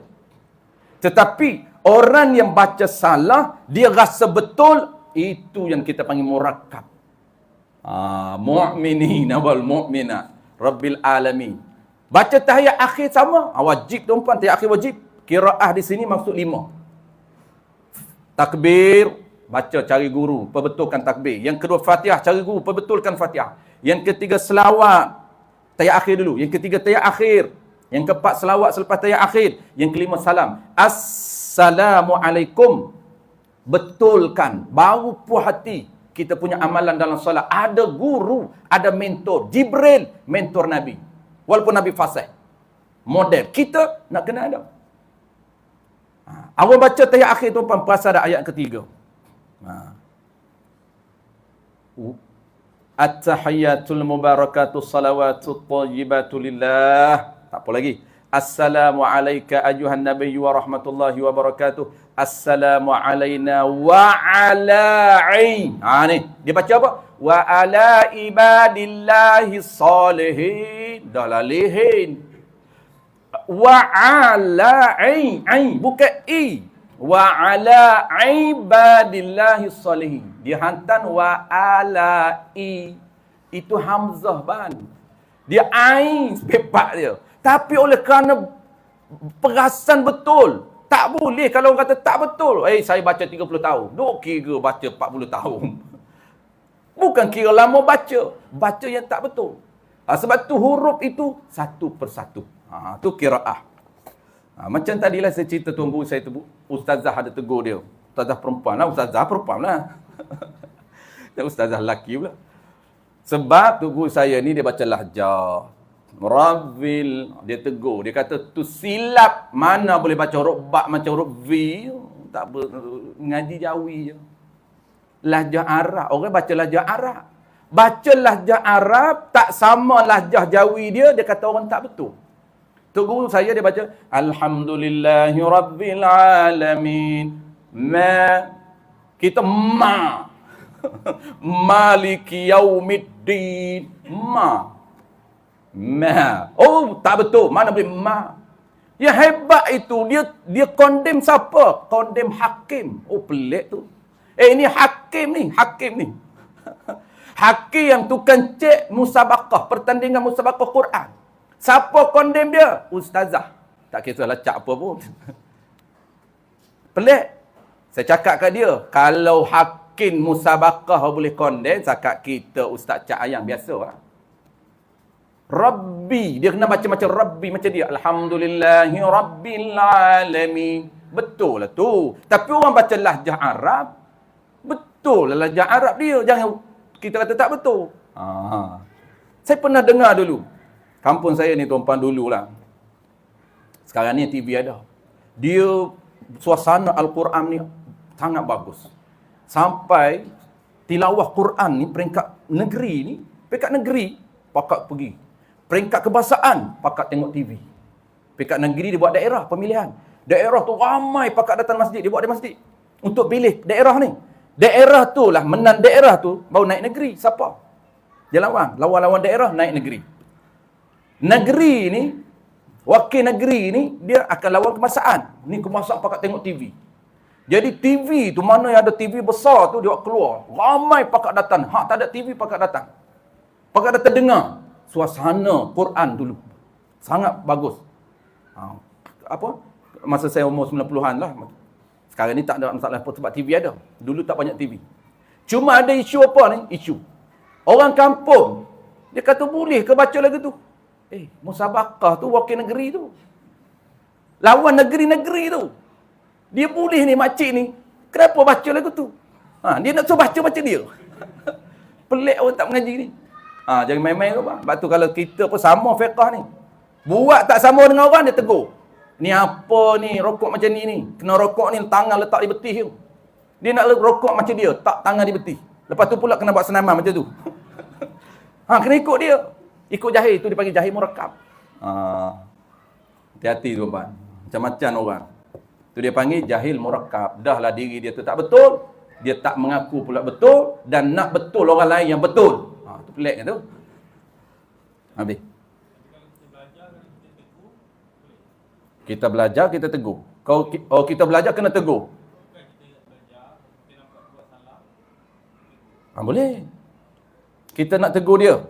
Tetapi orang yang baca salah, dia rasa betul, itu yang kita panggil murakkab. Mu'minina wal mu'minat rabbil alamin. Baca tahiyat akhir sama, wajib tuan-tuan, tahiyat akhir wajib. Qiraah di sini maksud 5. Takbir, baca cari guru, perbetulkan takbir. Yang kedua Fatihah, cari guru, perbetulkan Fatihah. Yang ketiga selawat, tahiyat akhir dulu. Yang ketiga tahiyat akhir. Yang keempat selawat selepas tahiyat akhir. Yang kelima salam. Assalamualaikum. Betulkan. Baru puas hati kita punya amalan dalam solat. Ada guru, ada mentor. Jibril, mentor Nabi. Walaupun Nabi fasih. Model. Kita nak kena ada. Awal baca tahiyat akhir tu perasan ada ayat ketiga. At-tahiyyatul mubarakatus salawatut thayyibatu lillah. Tak apa lagi. Assalamu alayka ayuhan nabiyyu wa rahmatullahi wa barakatuh. Assalamu alayna wa ala ain. Ni dia baca apa? wa ala ibadillahi salihin. Dah lah lihin. Wa ala bukan i. Wa ala ibadillahi salihin. Dia hantar wa ala i. Itu hamzah ban. Dia ain sepepak dia. Tapi oleh kerana perasan betul, tak boleh kalau orang kata tak betul. Saya baca 30 tahun. Duk kira baca 40 tahun. Bukan kira lama baca. Baca yang tak betul. Sebab tu huruf itu satu persatu. Tu qiraah. Macam tadilah saya cerita tuan guru saya tu, ustazah ada tegur dia. Ustazah perempuan lah, ustazah perempuan lah. Ustazah lelaki pula. Sebab tu guru saya ni dia baca lahjah. Rabbil, dia tegur. Dia kata tu silap. Mana boleh baca huruf ba macam huruf V. Tak apa, ngaji Jawi je. Lahjah Arab. Orang baca lahjah Arab. Baca lahjah Arab tak sama lahjah Jawi dia, dia kata orang tak betul. Tu guru saya dia baca Alhamdulillahi Rabbil Alamin. Ma. Kita ma. Maliki Yaumiddin. Ma. Ma. Oh, tak betul. Mana boleh ma. Yang hebat itu, dia condemn siapa? Condemn hakim. Oh, pelik tu. Ini hakim ni. Hakim ni. Hakim yang tukang cek musabaqah. Pertandingan musabaqah Quran. Siapa condemn dia? Ustazah. Tak kisahlah cak apa pun. Pelik. Saya cakap kat dia, kalau hakim musabaqah boleh condemn, cakap kita Ustaz Cak Ayang biasa lah. Rabbi. Dia kena baca macam Rabbi macam dia. Alhamdulillahi Rabbil Alamin. Betul lah tu. Tapi orang baca lahjah Arab, betul lah lahjah Arab dia. Jangan kita kata tak betul. Saya pernah dengar dulu. Kampung saya ni tuan-tuan dululah. Sekarang ni TV ada. Dia suasana Al-Quran ni sangat bagus. Sampai tilawah Quran ni peringkat negeri ni, peringkat negeri pakat pergi. Peringkat kebahasaan pakat tengok TV. Peringkat negeri dia buat daerah pemilihan. Daerah tu ramai pakat datang masjid, dia buat di masjid untuk pilih daerah ni. Daerah tu lah menang daerah tu baru naik negeri. Siapa? Dia lawan daerah naik negeri. Negeri ni, wakil negeri ni, dia akan lawan kemasaan. Ni kemasaan pakat tengok TV. Jadi TV tu, mana yang ada TV besar tu, dia keluar. Ramai pakat datang. Hak tak ada TV, pakat datang. Pakat datang dengar suasana Quran dulu. Sangat bagus. Masa saya umur 90-an lah. Sekarang ni tak ada masalah sebab TV ada. Dulu tak banyak TV. Cuma ada isu apa ni? Isu. Orang kampung, dia kata boleh ke baca lagu tu? Musabaqah tu wakil negeri tu. Lawan negeri-negeri tu. Dia boleh ni makcik ni. Kenapa baca lagu tu? Dia nak suruh baca dia. Pelik orang tak mengaji ni. Jangan main-main tu, bang. Sebab tu kalau kita pun sama fiqah ni. Buat tak sama dengan orang, dia tegur. Ni apa ni, rokok macam ni. Kena rokok ni, tangan letak di betih tu. Dia nak rokok macam dia, tak tangan di betih. Lepas tu pula kena buat senaman macam tu. Kena ikut dia. Ikut jahil tu dipanggil jahil murakab. Hati-hati tu, bang. Macam-macam orang. Tu dia panggil jahil murakab. Dahlah diri dia tu tak betul. Dia tak mengaku pula betul. Dan nak betul orang lain yang betul. Tu pelik kan tu. Habis. Kita belajar, kita tegur. Kalau kita belajar, kena tegur. Boleh. Kita nak tegur dia.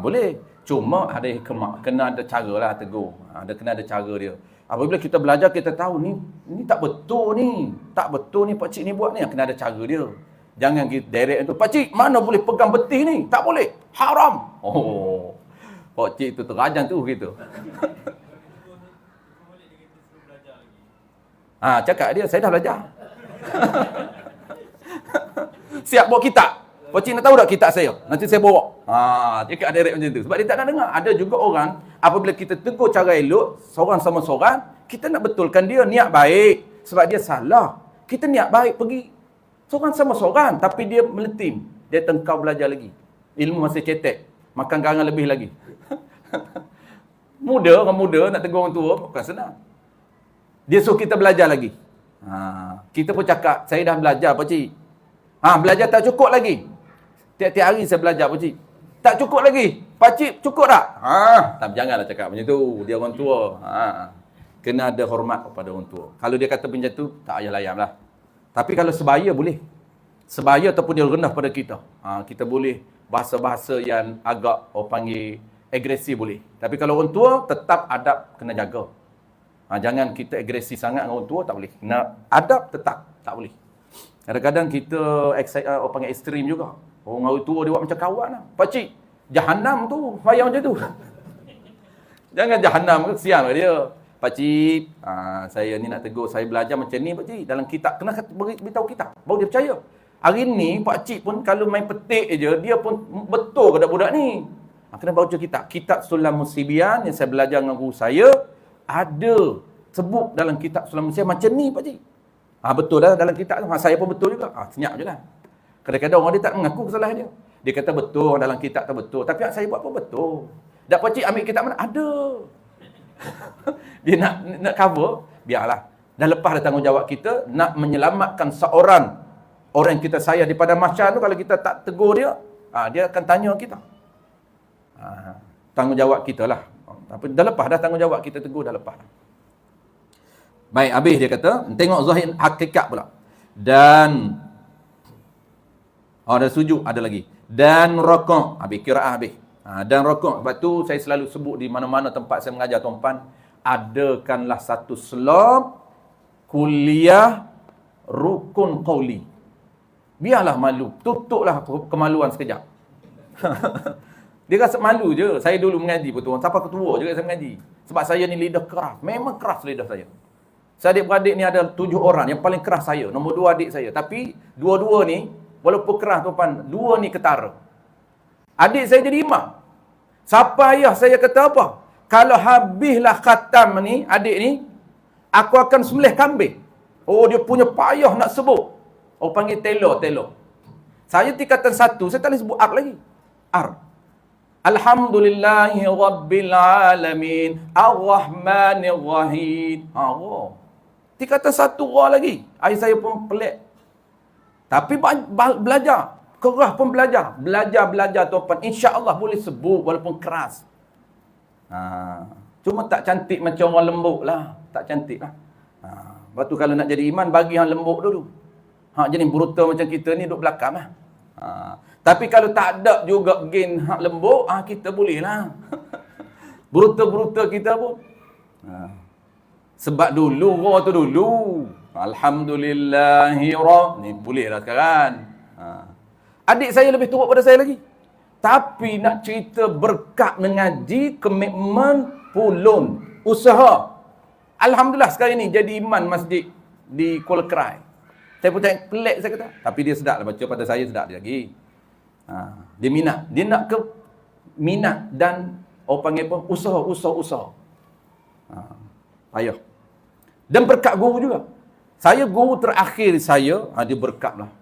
Boleh. Cuma ada hikmah. Kena ada cara lah tegur. Kena ada cara dia. Apabila kita belajar, kita tahu ni tak betul ni. Tak betul ni pakcik ni buat ni. Kena ada cara dia. Jangan kita direct tu. Pakcik, mana boleh pegang betih ni? Tak boleh. Haram. Pakcik tu terajang tu gitu. Cakap dia, saya dah belajar. Siap bawa kitab. Pakcik nak tahu tak kitab saya? Nanti saya bawa. Cakap direct macam tu. Sebab dia tak nak dengar. Ada juga orang, apabila kita tegur cara elok, seorang sama seorang, kita nak betulkan dia niat baik. Sebab dia salah. Kita niat baik pergi. Seorang sama seorang, tapi dia meletim. Dia tengkau belajar lagi. Ilmu masih cetek. Makan garang lebih lagi. Orang muda nak tegur orang tua, bukan senang. Dia suruh kita belajar lagi. Kita pun cakap, saya dah belajar pakcik. Belajar tak cukup lagi. Tiap-tiap hari saya belajar, pakcik. Tak cukup lagi. Pakcik, cukup tak? Tak, janganlah cakap macam tu. Dia orang tua. Kena ada hormat kepada orang tua. Kalau dia kata macam tu, tak payah layan lah. Tapi kalau sebaya boleh. Sebaya ataupun dia rendah pada kita. Kita boleh bahasa-bahasa yang agak orang panggil agresif boleh. Tapi kalau orang tua, tetap adab kena jaga. Jangan kita agresif sangat dengan orang tua, tak boleh. Kena adab tetap, tak boleh. Kadang-kadang kita orang panggil ekstrim juga. Orang tua dia buat macam kawan lah. Pakcik, Jahannam tu, payah macam tu. Jangan Jahannam, kesian dia. Pakcik, saya ni nak tegur, saya belajar macam ni pakcik. Dalam kitab, kena beritahu kitab. Baru dia percaya. Hari ni, pakcik pun kalau main petik je, dia pun betul ke budak ni. Kena baca kitab. Kitab Sulam Musibian yang saya belajar dengan guru saya, ada sebut dalam kitab Sulam Musibian macam ni pakcik. Betul lah dalam kitab tu. Saya pun betul juga. Senyap je lah. Kadang-kadang orang dia tak mengaku kesalahan dia. Dia kata betul dalam kitab tu betul. Tapi saya buat pun betul. Dak pakcik ambil kitab mana? Ada. Dia nak cover, biarlah. Dah lepas dah tanggungjawab kita nak menyelamatkan seorang orang yang kita sayang di padang mahsyar tu. Kalau kita tak tegur dia, dia akan tanya kita. Tanggungjawab kita lah. Tapi dah lepas dah tanggungjawab kita tegur, dah lepas dah. Baik, habis dia kata, tengok zahir hakikat pula. Dan ada sujud, ada lagi. Dan rokok, habis qiraah habis. Dan rokok. Sebab tu saya selalu sebut di mana-mana tempat saya mengajar tuan-puan, adakanlah satu slot kuliah rukun qauli. Biarlah malu, tutuplah kemaluan sekejap. Dia rasa malu je. Saya dulu mengaji pun tuan, sampai ketua juga saya mengaji. Sebab saya ni lidah keras. Memang keras lidah saya. Saya adik-beradik ni ada 7 orang. Yang paling keras saya. Nombor 2 adik saya. Tapi dua-dua ni, walaupun keras tuan-puan, 2 ni ketara. Adik saya jadi imam. Siapa ayah saya kata apa? Kalau habislah khatam ni, adik ni, aku akan sembelih kambing. Oh, dia punya payah nak sebut. Oh, panggil telur. Saya tingkatan 1, saya tak boleh sebut ar lagi. Ar. Alhamdulillahi Rabbil Alamin Ar-Rahmanir Rahim. Tingkatan 1 orang lagi. Ayah saya pun pelik. Tapi belajar. Keras pun belajar. Belajar tuan-puan. InsyaAllah boleh sebut walaupun keras. Cuma tak cantik macam orang lembut lah. Tak cantik lah. Lepas tu kalau nak jadi iman, bagi yang lembut dulu. Jadi brutal macam kita ni duduk belakang lah. Tapi kalau tak ada juga gen hak lembut, kita boleh lah. Brutal-brutal kita pun. Sebab dulu, orang tu dulu. Alhamdulillahirrahmanirrahim. Ni boleh lah sekarang. Adik saya lebih teruk pada saya lagi. Tapi nak cerita berkat mengaji, komitmen, pulun, usaha. Alhamdulillah sekarang ni jadi imam masjid di Kuala Kerai. Saya pun tengok pelik saya kata. Tapi dia sedap lah baca, pada saya sedap dia lagi. Dia minat. Dia nak ke minat dan orang panggil apa? Usaha. Payah. Dan berkat guru juga. Saya guru terakhir saya, dia berkat lah.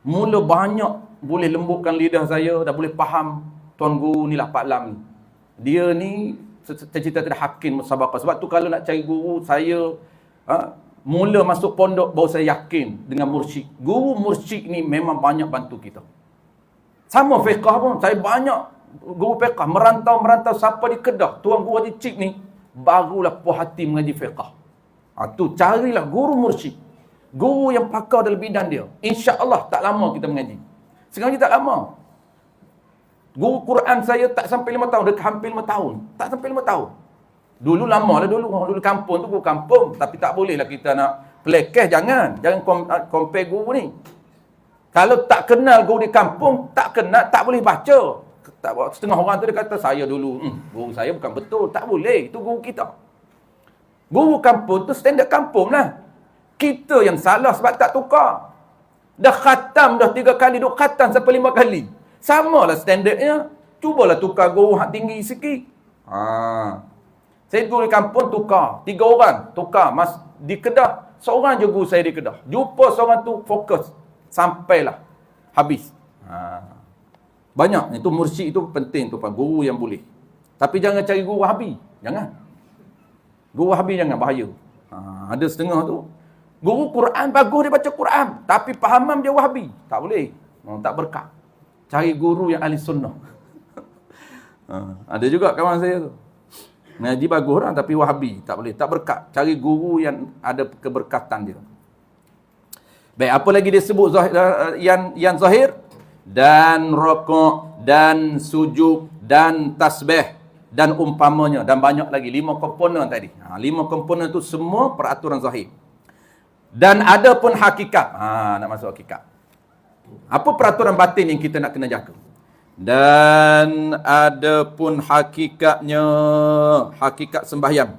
Mula banyak boleh lembutkan lidah saya, dah boleh faham tuan guru ni lah Pak Lam ni. Dia ni cita-cita tidak hakim musabaqah. Sebab tu kalau nak cari guru, saya mula masuk pondok baru saya yakin dengan mursyid. Guru mursyid ni memang banyak bantu kita. Sama fiqah pun, saya banyak guru fiqah merantau siapa di Kedah, tuan guru Haji Cik ni barulah puas hati mengaji fiqah. Tu carilah guru mursyid. Guru yang pakar dalam bidang dia. InsyaAllah tak lama kita mengaji. Sekarang ni tak lama. Guru Quran saya tak sampai 5 tahun. Dekat hampir 5 tahun. Tak sampai 5 tahun. Dulu lama lah dulu. Dulu kampung tu guru kampung. Tapi tak boleh lah kita nak pelekeh. Jangan compare guru ni. Kalau tak kenal guru di kampung, tak boleh baca. Setengah orang tu dia kata, saya dulu, guru saya bukan betul. Tak boleh. Itu guru kita. Guru kampung tu standard kampung lah. Kita yang salah sebab tak tukar. Dah khatam dah 3 kali, duk khatam sampai 5 kali. Samalah standardnya. Cubalah tukar guru hak tinggi sikit. Saya guru di kampung tukar. 3 orang tukar. Di Kedah, seorang je guru saya di Kedah. Jumpa seorang tu fokus. Sampailah habis. Banyak. Itu mursyid itu penting tu, guru yang boleh. Tapi jangan cari guru Wahabi. Jangan. Guru Wahabi jangan, bahaya. Ada setengah tu. Guru Quran bagus dia baca Quran, tapi fahaman dia Wahabi. Tak boleh. Tak berkah. Cari guru yang ahli sunnah. Ada juga kawan saya tu. Ngaji bagus lah, tapi Wahabi. Tak boleh. Tak berkat. Cari guru yang ada keberkatan dia. Baik, apa lagi dia sebut yang zahir? Dan rokok, dan sujud, dan tasbih, dan umpamanya. Dan banyak lagi. 5 komponen tadi. 5 komponen tu semua peraturan zahir. Dan ada pun hakikat. Nak masuk hakikat. Apa peraturan batin yang kita nak kena jaga? Dan ada pun hakikatnya, hakikat sembahyang.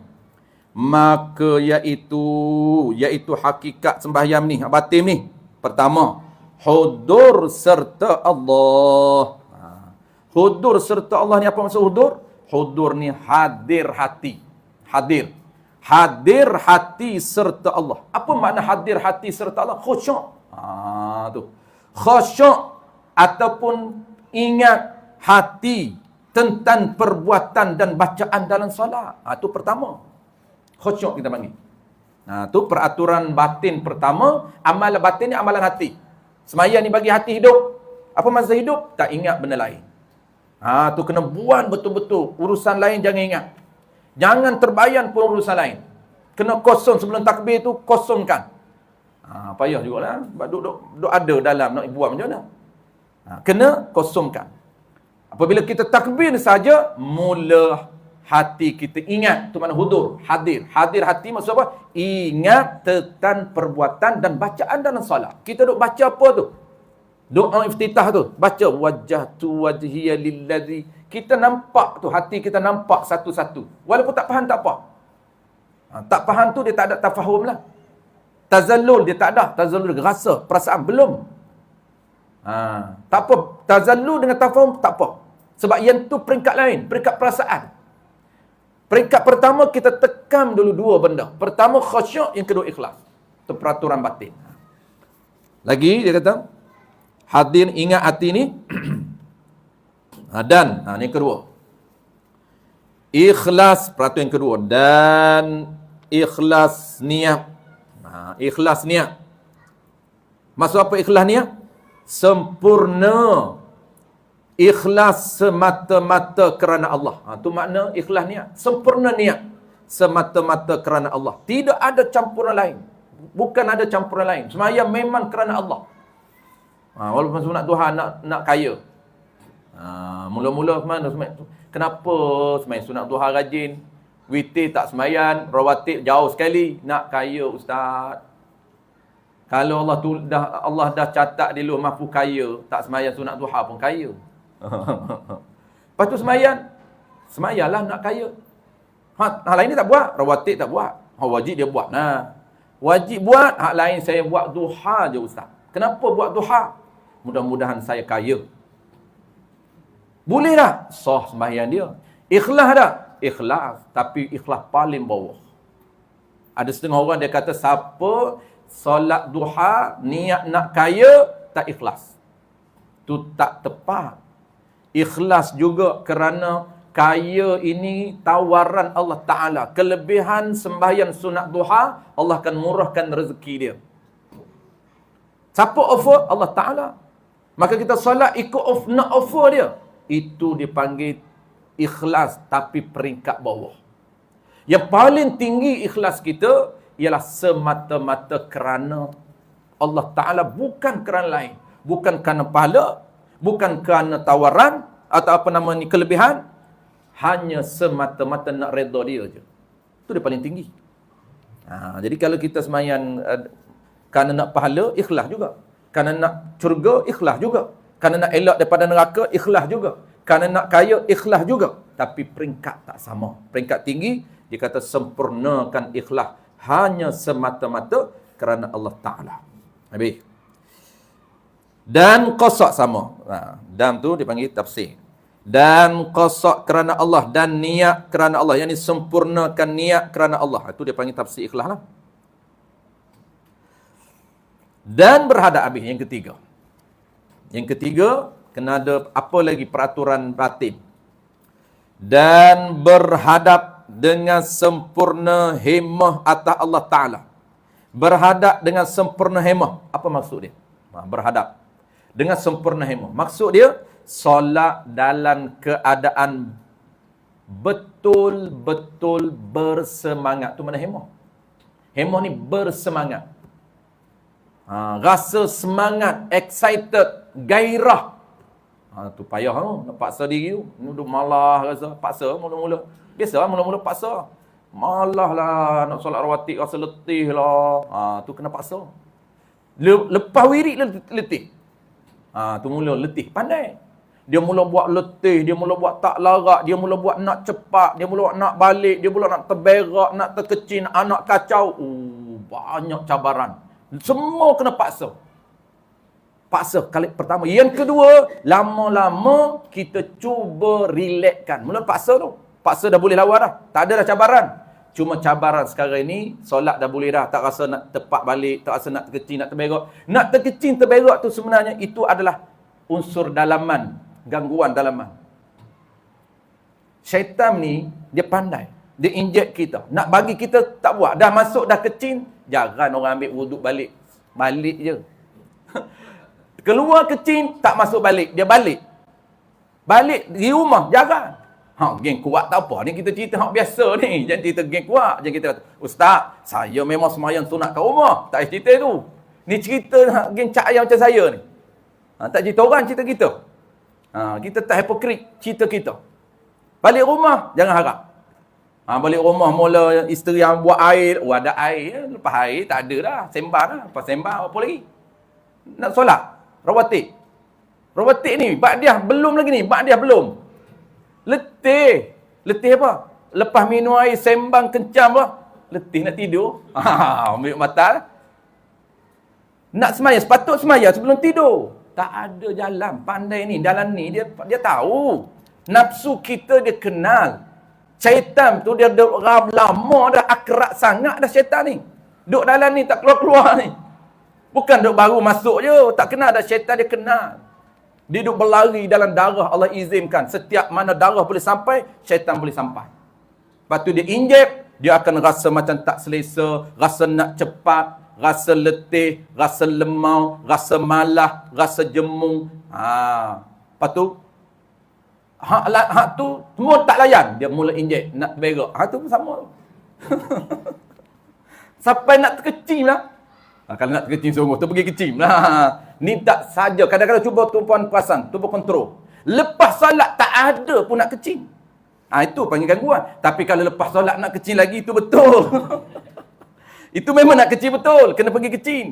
Maka iaitu hakikat sembahyang ni, batin ni. Pertama, hudur serta Allah. Hudur serta Allah ni apa maksud hudur? Hudur ni hadir hati. Hadir. Hadir hati serta Allah. Apa makna hadir hati serta Allah? Khusyuk. Tu. Khusyuk ataupun ingat hati tentang perbuatan dan bacaan dalam solat. Itu pertama. Khusyuk kita panggil. Itu peraturan batin pertama. Amalan batin ni amalan hati. Sembahyang ni bagi hati hidup. Apa masa hidup? Tak ingat benda lain. Tu kena buat betul-betul. Urusan lain jangan ingat. Jangan terbayang pun urusan lain. Kena kosong sebelum takbir tu, kosongkan. Payah jugalah. Duk ada dalam nak buat macam mana. Kena kosongkan. Apabila kita takbir saja, mula hati kita ingat. Itu makna hudur, hadir. Hadir hati maksud apa? Ingat tentang perbuatan dan bacaan dalam solat. Kita duk baca apa tu? Doa iftitah tu. Baca wajjahtu wajhiya lillazi. Kita nampak tu, hati kita nampak satu-satu. Walaupun tak faham tak apa. Tak faham tu dia tak ada tafahum lah. Tazallul dia tak ada. Tazallul rasa, perasaan belum. Tak apa. Tazallul dengan tafahum tak apa. Sebab yang tu peringkat lain. Peringkat perasaan. Peringkat pertama kita tekan dulu 2 benda. Pertama khusyuk, yang kedua ikhlas. Itu peraturan batin. Lagi dia kata, hadir ingat hati ni. Dan, ini kedua. Ikhlas, peraturan yang kedua. Dan ikhlas niat. Ikhlas niat. Maksud apa ikhlas niat? Sempurna. Ikhlas semata-mata kerana Allah. Itu makna ikhlas niat. Sempurna niat. Semata-mata kerana Allah. Tidak ada campuran lain. Bukan ada campuran lain. Sembahyang memang kerana Allah. Walaupun sunat duha nak kaya. Mula-mula kenapa sembahyang sunat duha rajin, witir tak sembahyang, rawatib jauh sekali, nak kaya ustaz. Kalau Allah dah catat di luar mahfuz kaya, tak sembahyang sunat duha pun kaya. Lepas tu sembahyanglah nak kaya. Hal lain ni tak buat, rawatib tak buat. Wajib dia buat. Wajib buat, hak lain saya buat duha je ustaz. Kenapa buat duha? Mudah-mudahan saya kaya. Boleh tak? Sah sembahyang dia. Ikhlas tak? Ikhlas. Tapi ikhlas paling bawah. Ada setengah orang dia kata, siapa solat duha, niat nak kaya, tak ikhlas. Itu tak tepat. Ikhlas juga kerana kaya ini tawaran Allah Ta'ala. Kelebihan sembahyang sunat duha, Allah akan murahkan rezeki dia. Siapa offer? Allah Ta'ala. Maka kita solat ikut nak offer dia. Itu dipanggil ikhlas, tapi peringkat bawah. Yang paling tinggi ikhlas kita ialah semata-mata kerana Allah Ta'ala, bukan kerana lain. Bukan kerana pahala, bukan kerana tawaran, atau apa nama ni, kelebihan. Hanya semata-mata nak redha dia je. Itu dia paling tinggi. Jadi kalau kita sembahyang kerana nak pahala, ikhlas juga. Kerana nak syurga, ikhlas juga. Kerana nak elak daripada neraka, ikhlas juga. Kerana nak kaya, ikhlas juga. Tapi peringkat tak sama. Peringkat tinggi, dia kata sempurnakan ikhlas hanya semata-mata kerana Allah Ta'ala. Habis. Dan qasad sama. Dan tu dipanggil tafsir. Dan qasad kerana Allah. Dan niat kerana Allah. Yang ni sempurnakan niat kerana Allah. Itu dia panggil tafsir ikhlas lah. Dan berhadap habis. Yang ketiga. Yang ketiga, kena ada apa lagi peraturan batin. Dan berhadap dengan sempurna hemah atas Allah Ta'ala. Berhadap dengan sempurna hemah. Apa maksud dia? Berhadap. dengan sempurna hemah. Maksud dia, solat dalam keadaan betul-betul bersemangat. Tu mana hemah? Hemah ni bersemangat. Rasa semangat, excited, gairah. Tu payah tu, nak paksa diri tu. Duduk malah rasa, paksa mula-mula. Biasalah mula-mula paksa. Malah lah nak solat rawatib, rasa letih lah. Tu kena paksa. Lepas wirid letih. Tu mula letih. Pandai. Dia mula buat letih, dia mula buat tak larat, dia mula buat nak cepat, dia mula nak balik, dia mula nak terberak, nak terkecil, nak kacau. Banyak cabaran. Semua kena paksa. Paksa kali pertama. Yang kedua, lama-lama kita cuba relaxkan. Mula paksa tu. Paksa dah boleh lawan dah. Tak ada dah cabaran. Cuma cabaran sekarang ini, solat dah boleh dah. Tak rasa nak tepat balik, tak rasa nak terkecil, nak terberak. Nak terkecil, terberak tu sebenarnya itu adalah unsur dalaman. Gangguan dalaman. Syaitan ni, dia pandai. Dia injek kita. Nak bagi kita tak buat. Dah masuk, dah kecil. Jangan orang ambil wuduk balik. Balik je. Keluar kecil, tak masuk balik. Dia balik. Balik di rumah, jangan. Geng kuat tak apa. Ni kita cerita hak biasa ni. Jangan cerita geng kuat. Jangan kita kata, Ustaz, saya memang semayang sunat kat rumah. Tak cerita tu. Ni cerita geng cak ayam macam saya ni. Tak cerita orang, cerita kita. Kita tak hipokrit, cerita kita. Balik rumah, jangan harap. Balik rumah mula isteri yang buat air. Ada air. Lepas air, tak ada dah. Sembang dah. Lepas sembang, apa lagi? Nak solat. Rawatib. Rawatib ni, ba'diah belum lagi ni. Ba'diah belum. Letih. Letih apa? Lepas minum air, sembang kencam apa? Letih nak tidur. Ambil mata. Nak semaya, sepatut semaya sebelum tidur. Tak ada jalan. Pandai ni, jalan ni, dia tahu. Nafsu kita dia kenal. Syaitan tu dia lama dah, akrab sangat dah syaitan ni. Duk dalam ni, tak keluar-keluar ni. Bukan duk baru masuk je. Tak kenal dah syaitan, dia kenal. Dia duk berlari dalam darah, Allah izinkan. Setiap mana darah boleh sampai, syaitan boleh sampai. Lepas tu dia injek, dia akan rasa macam tak selesa, rasa nak cepat, rasa letih, rasa lemau, rasa malah, rasa jemung. Lepas tu, hak tu semua tak layan. Dia mula injek, nak terberak. Tu pun sama. Sampai nak terkecil lah. Kalau nak terkecil sungguh, tu pergi kecil lah. Ni tak saja. Kadang-kadang cuba tumpuan perasan, cuba kontrol. Lepas solat tak ada pun nak kecil. Itu panggil gangguan. Tapi kalau lepas solat nak kecil lagi, itu betul. Itu memang nak kecil betul. Kena pergi kecil.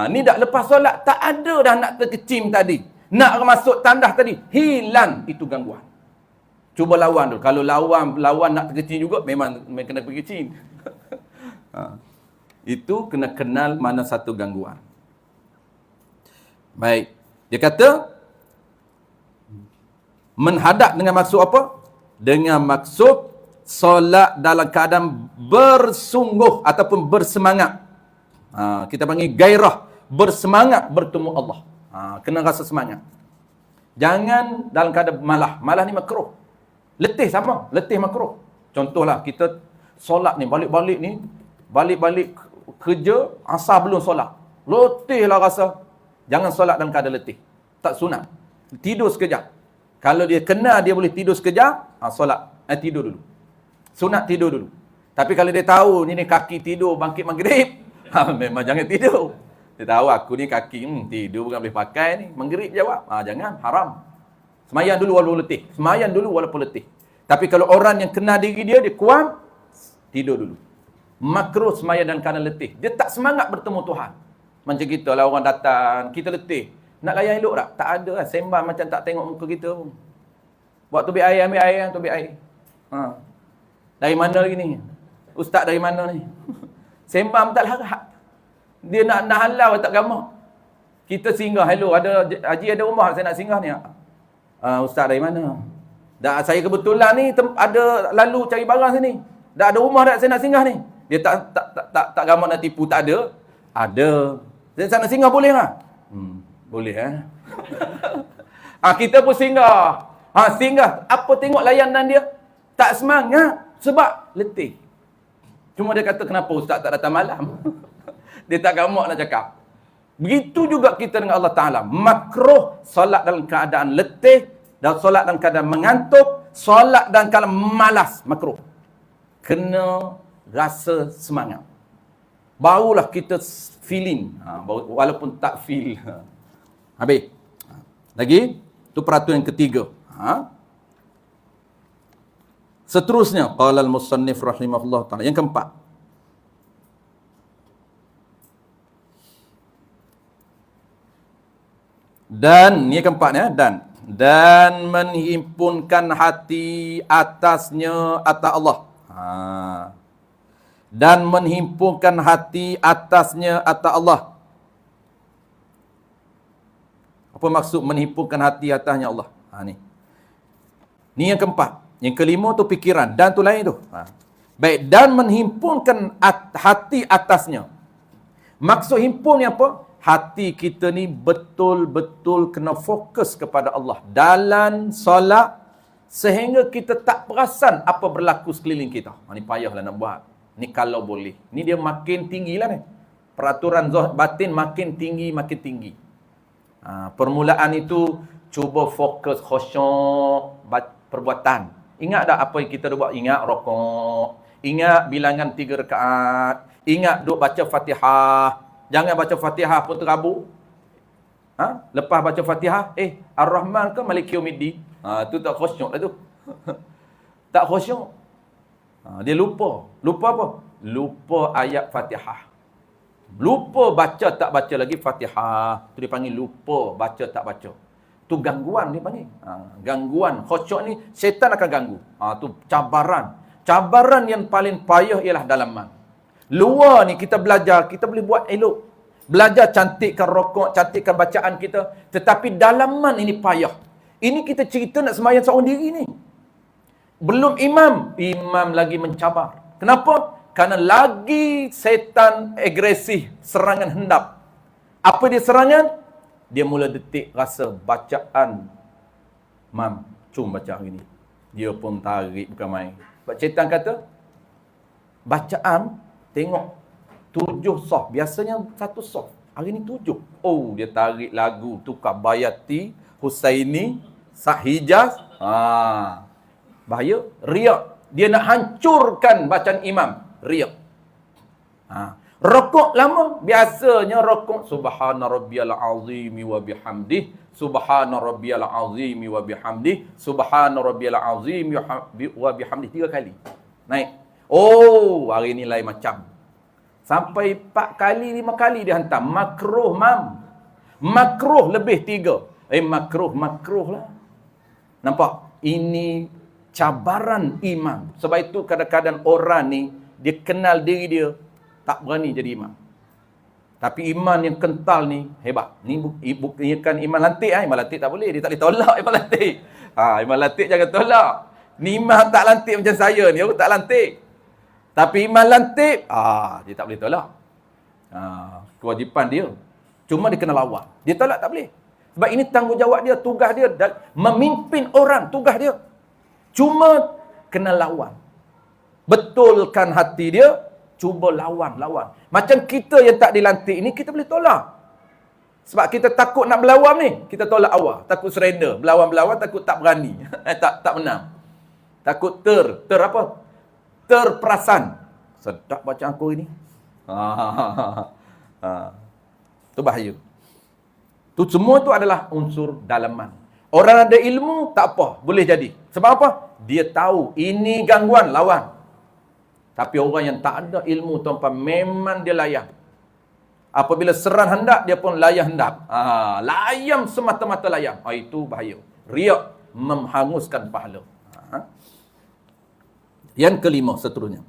Ni dah lepas solat, tak ada dah nak terkecil tadi. Nak masuk tandah tadi, hilang. Itu gangguan. Cuba lawan dulu. Kalau lawan nak terkecil juga, memang kena pergi kecil. Itu kena kenal mana satu gangguan. Baik. Dia kata, menghadap dengan maksud apa? Dengan maksud solat dalam keadaan bersungguh ataupun bersemangat. Kita panggil gairah, bersemangat bertemu Allah. Kena rasa semangat. Jangan dalam keadaan malah. Malah ni makruh. Letih sama, letih makruh. Contohlah kita solat ni, balik-balik ni, balik-balik kerja, asar belum solat. Letih lah rasa. Jangan solat dalam keadaan letih. Tak sunat. Tidur sekejap. Kalau dia kena, dia boleh tidur sekejap, solat. Tidur dulu. Sunat tidur dulu. Tapi kalau dia tahu, ni kaki tidur, bangkit maghrib, memang jangan tidur. Dia tahu aku ni kaki, tidur bukan boleh pakai ni. Maghrib jawab. Jangan, haram. Semayang dulu walaupun letih. Semayang dulu walaupun letih. Tapi kalau orang yang kena diri dia kuat, tidur dulu. Makruh semayang dalam keadaan letih. Dia tak semangat bertemu Tuhan. Macam kita lah orang datang, kita letih. Nak layan elok tak? Tak ada lah. Sembang macam tak tengok muka kita pun. Buat tubik air, ambil air, tubik air. Dari mana lagi ni? Ustaz dari mana ni? Sembang tak larat. Dia nak halau tak gamak. Kita singgah, hello, Haji ada rumah saya nak singgah ni. Ustaz dari mana? Dah saya kebetulan ni ada lalu cari barang sini. Dah ada rumah dah saya nak singgah ni. Dia tak gamak nak tipu, tak ada. Ada. Saya nak singgah boleh tak? Boleh kita pun singgah. Singgah. Apa tengok layanan dia? Tak semangat. Sebab letih. Cuma dia kata, kenapa Ustaz tak datang malam? Dia tak gamak nak cakap. Begitu juga kita dengan Allah Ta'ala. Makruh solat dalam keadaan letih, dan solat dalam keadaan mengantuk, solat dalam keadaan malas. Makruh. Kena rasa semangat. Barulah kita feeling. Walaupun tak feel. Habis. Lagi. Itu peraturan yang ketiga. Seterusnya. Qala al-musannif rahimahullah ta'ala. Yang keempat. Dan, ini keempatnya, dan menghimpunkan hati atasnya atas Allah. Dan menghimpunkan hati atasnya atas Allah. Apa maksud menghimpunkan hati atasnya Allah? Ni yang keempat. Yang kelima tu pikiran, dan tu lain tu. Baik, dan menghimpunkan hati atasnya. Maksud himpun ni apa? Hati kita ni betul-betul kena fokus kepada Allah dalam solat, sehingga kita tak perasan apa berlaku sekeliling kita. Ni payahlah nak buat. Ni kalau boleh. Ni dia makin tinggi lah ni. Peraturan batin makin tinggi. Permulaan itu cuba fokus khusyuk perbuatan. Ingat tak apa yang kita dah buat? Ingat rokok. Ingat bilangan 3 rakaat. Ingat duk baca Fatihah. Jangan baca Fatihah pun terabur. Lepas baca Fatihah, Ar-Rahman ke Maliki Yaumiddin? Tu tak khusyuk lah tu. Tak khusyuk. Dia lupa. Lupa apa? Lupa ayat Fatihah. Lupa baca tak baca lagi Fatihah. Tu dia panggil lupa baca tak baca. Tu gangguan dia panggil. Gangguan. Khusyuk ni syaitan akan ganggu. Tu cabaran. Cabaran yang paling payah ialah dalaman. Luar ni kita belajar, kita boleh buat elok. Belajar cantikkan rokok, cantikkan bacaan kita. Tetapi dalaman ini payah. Ini kita cerita nak sembahyang seorang diri ni. Belum imam. Imam lagi mencabar. Kenapa? Kerana lagi setan agresif, serangan hendap. Apa dia serangan? Dia mula detik rasa bacaan. Mam, cuma baca hari ni. Dia pun tarik bukan main. Sebab setan kata, bacaan, tengok 7 soft. Biasanya 1 soft. Hari ni 7. Oh, dia tarik lagu. Tukar Bayati, Husaini, Sahijaz. Bahaya. Riak. Dia nak hancurkan bacaan imam. Riak. Rokok lama. Biasanya rokok. Subhana rabbiyal azimi wa bihamdih. Subhana rabbiyal azimi wa bihamdih. Subhana rabbiyal azimi wa bihamdih. 3 kali. Naik. Oh, hari ni lain macam. Sampai 4 kali, 5 kali dia hantar. Makruh, mam. Makruh lebih 3. Makruh lah. Nampak? Ini cabaran iman. Sebab itu kadang-kadang orang ni, dia kenal diri dia, tak berani jadi imam. Tapi iman yang kental ni, hebat. Ni bukan iman lantik. Iman lantik tak boleh. Dia tak boleh tolak iman lantik. Iman lantik jangan tolak. Ni iman tak lantik macam saya ni. Aku tak lantik. Tapi iman lantik, dia tak boleh tolak. Kewajipan dia. Cuma dia kena lawan. Dia tolak tak boleh. Sebab ini tanggungjawab dia, tugas dia. Memimpin orang, tugas dia. Cuma kena lawan. Betulkan hati dia, cuba lawan. Macam kita yang tak dilantik ni, kita boleh tolak. Sebab kita takut nak berlawan ni. Kita tolak awal. Takut surrender. Berlawan, takut tak berani. tak menang. Takut apa? Terperasan. Sedap baca aku ini. Itu bahaya. Itu semua tu adalah unsur dalaman. Orang ada ilmu, tak apa. Boleh jadi. Sebab apa? Dia tahu ini gangguan, lawan. Tapi orang yang tak ada ilmu, tuan-tuan, memang dia layan. Apabila seran hendak, dia pun layan hendak. Layam semata-mata layam. Itu bahaya. Riak menghanguskan pahala. Yang kelima seterusnya.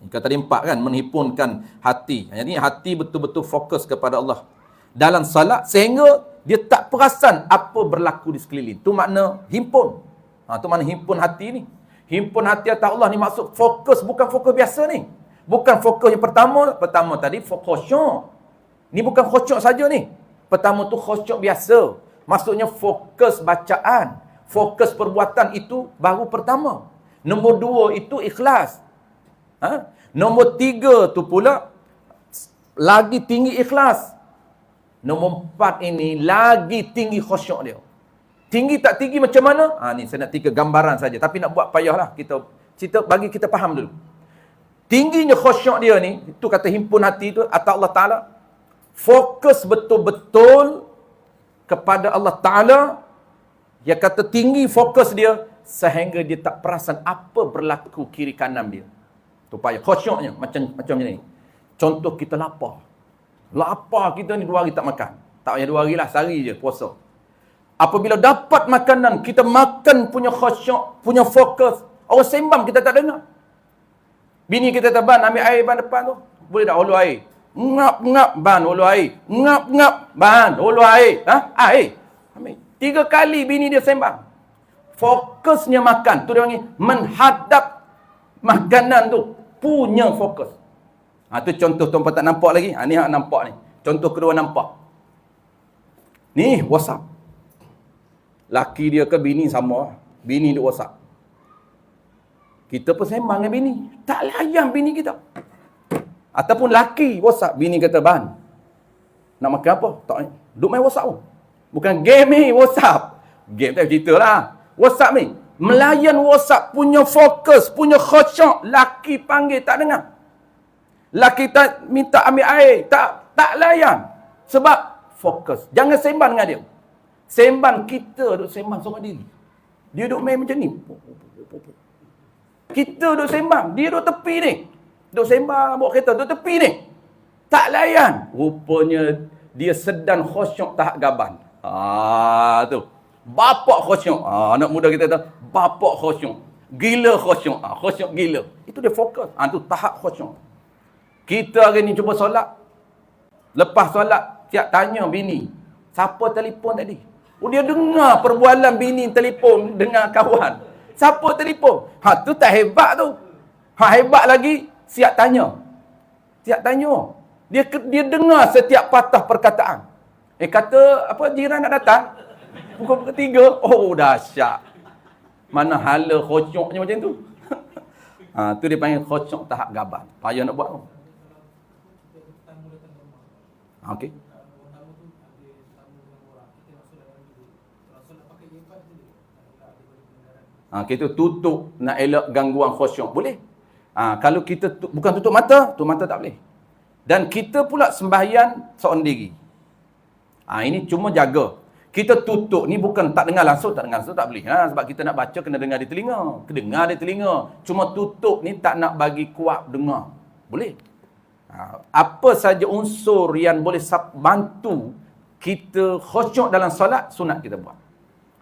Kata tadi 4 kan, menghimpunkan hati. Jadi hati betul-betul fokus kepada Allah dalam salat sehingga dia tak perasan apa berlaku di sekeliling. Tu makna himpun. Tu makna himpun hati ni. Himpun hati atas Allah ni maksud fokus, bukan fokus biasa ni. Bukan fokus yang pertama tadi khusyuk. Ni bukan khusyuk saja ni. Pertama tu khusyuk biasa. Maksudnya fokus bacaan, fokus perbuatan itu baru pertama. Nombor 2 itu ikhlas. Nombor 3 tu pula lagi tinggi ikhlas. Nombor 4 ini lagi tinggi khusyuk dia. Tinggi tak tinggi macam mana? Ni saya nak 3 gambaran saja. Tapi nak buat payahlah. Bagi kita faham dulu. Tingginya khusyuk dia ni, itu kata himpun hati tu, atas Allah Ta'ala. Fokus betul-betul kepada Allah Ta'ala. Dia kata tinggi fokus dia, sehingga dia tak perasan apa berlaku kiri kanan dia. Tu payah. Khusyuknya macam ni. Contoh kita lapar. Lapar kita ni 2 hari tak makan. Tak payah 2 hari lah, sehari je puasa. Apabila dapat makanan, kita makan punya khusyuk, punya fokus. Orang sembang kita tak dengar. Bini kita teban, ambil air ban depan tu. Boleh tak ulu air? Ngap-ngap, ban ulu air. Ngap-ngap, ban ulu air. Air. Ambil. 3 kali bini dia sembang. Fokusnya makan. Tu dia panggil menghadap makanan tu. Punya fokus. Tu contoh tuan-tuan tak nampak lagi. Ni hak nampak ni. Contoh kedua nampak. Ni WhatsApp. Laki dia ke bini sama. Bini dia WhatsApp. Kita pun sembang dengan bini. Tak layan bini kita. Ataupun laki WhatsApp. Bini kata, ban, nak makan apa? Tak, duk main WhatsApp pun. Bukan game ni, WhatsApp. Game tak cerita lah. WhatsApp ni. Melayan WhatsApp punya fokus, punya khusyuk. Laki panggil, tak dengar. Laki tak minta ambil air, tak layan. Sebab fokus. Jangan sembang dengan dia. Sembang kita duk sembang sama diri. Dia duk main macam ni. Kita duk sembang, dia duk tepi ni. Duk sembang bawa kereta, duk tepi ni. Tak layan. Rupanya dia sedang khusyuk tahap gaban. Tu. Bapak khusyuk. Anak muda kita tu, bapak khusyuk. Gila khusyuk. Khusyuk gila. Itu dia fokus. Tu tahap khusyuk. Kita hari ni cuba solat. Lepas solat, siap tanya bini, siapa telefon tadi? Dia dengar perbualan bini telefon dengan kawan. Siapa telefon? Tu tak hebat tu. Hebat lagi, siap tanya. Siap tanya. Dia dengar setiap patah perkataan. Kata, apa, jiran nak datang? Pukul 3. Oh, dahsyat. Mana hala khusyuknya macam tu. Tu dia panggil khusyuk tahap gaban. Payah nak buat tu. Okey. Kita tutup nak elak gangguan khusyuk. Boleh. Kalau kita bukan tutup mata, tu mata tak boleh. Dan kita pula sembahyang seorang diri. Ini cuma jaga. Kita tutup ni bukan tak dengar langsung tak boleh. Sebab kita nak baca kena dengar di telinga. Dengar di telinga. Cuma tutup ni tak nak bagi kuat dengar. Boleh. Apa saja unsur yang boleh bantu kita khusyuk dalam solat, sunat kita buat.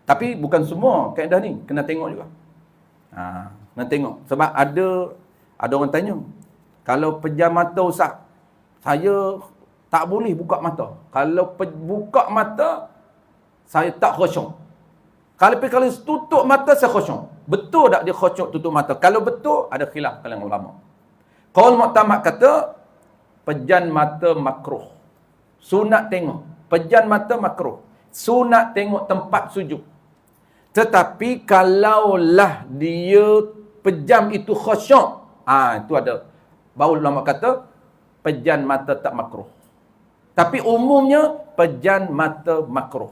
Tapi bukan semua kaedah ni. Kena tengok juga. Kena tengok. Sebab ada orang tanya, kalau pejam mata Ustaz, saya tak boleh buka mata. Kalau buka mata, saya tak khusyuk. Kalau tutup mata, saya khusyuk. Betul tak dia khusyuk tutup mata? Kalau betul, ada khilaf kalangan ulama. Qaul Mu'tamad kata, pejan mata makruh. Sunat tengok. Pejan mata makruh. Sunat tengok tempat sujud. Tetapi kalaulah dia pejam itu khusyuk, itu ada. Baru ulama kata, pejan mata tak makruh. Tapi umumnya, pejan mata makruh.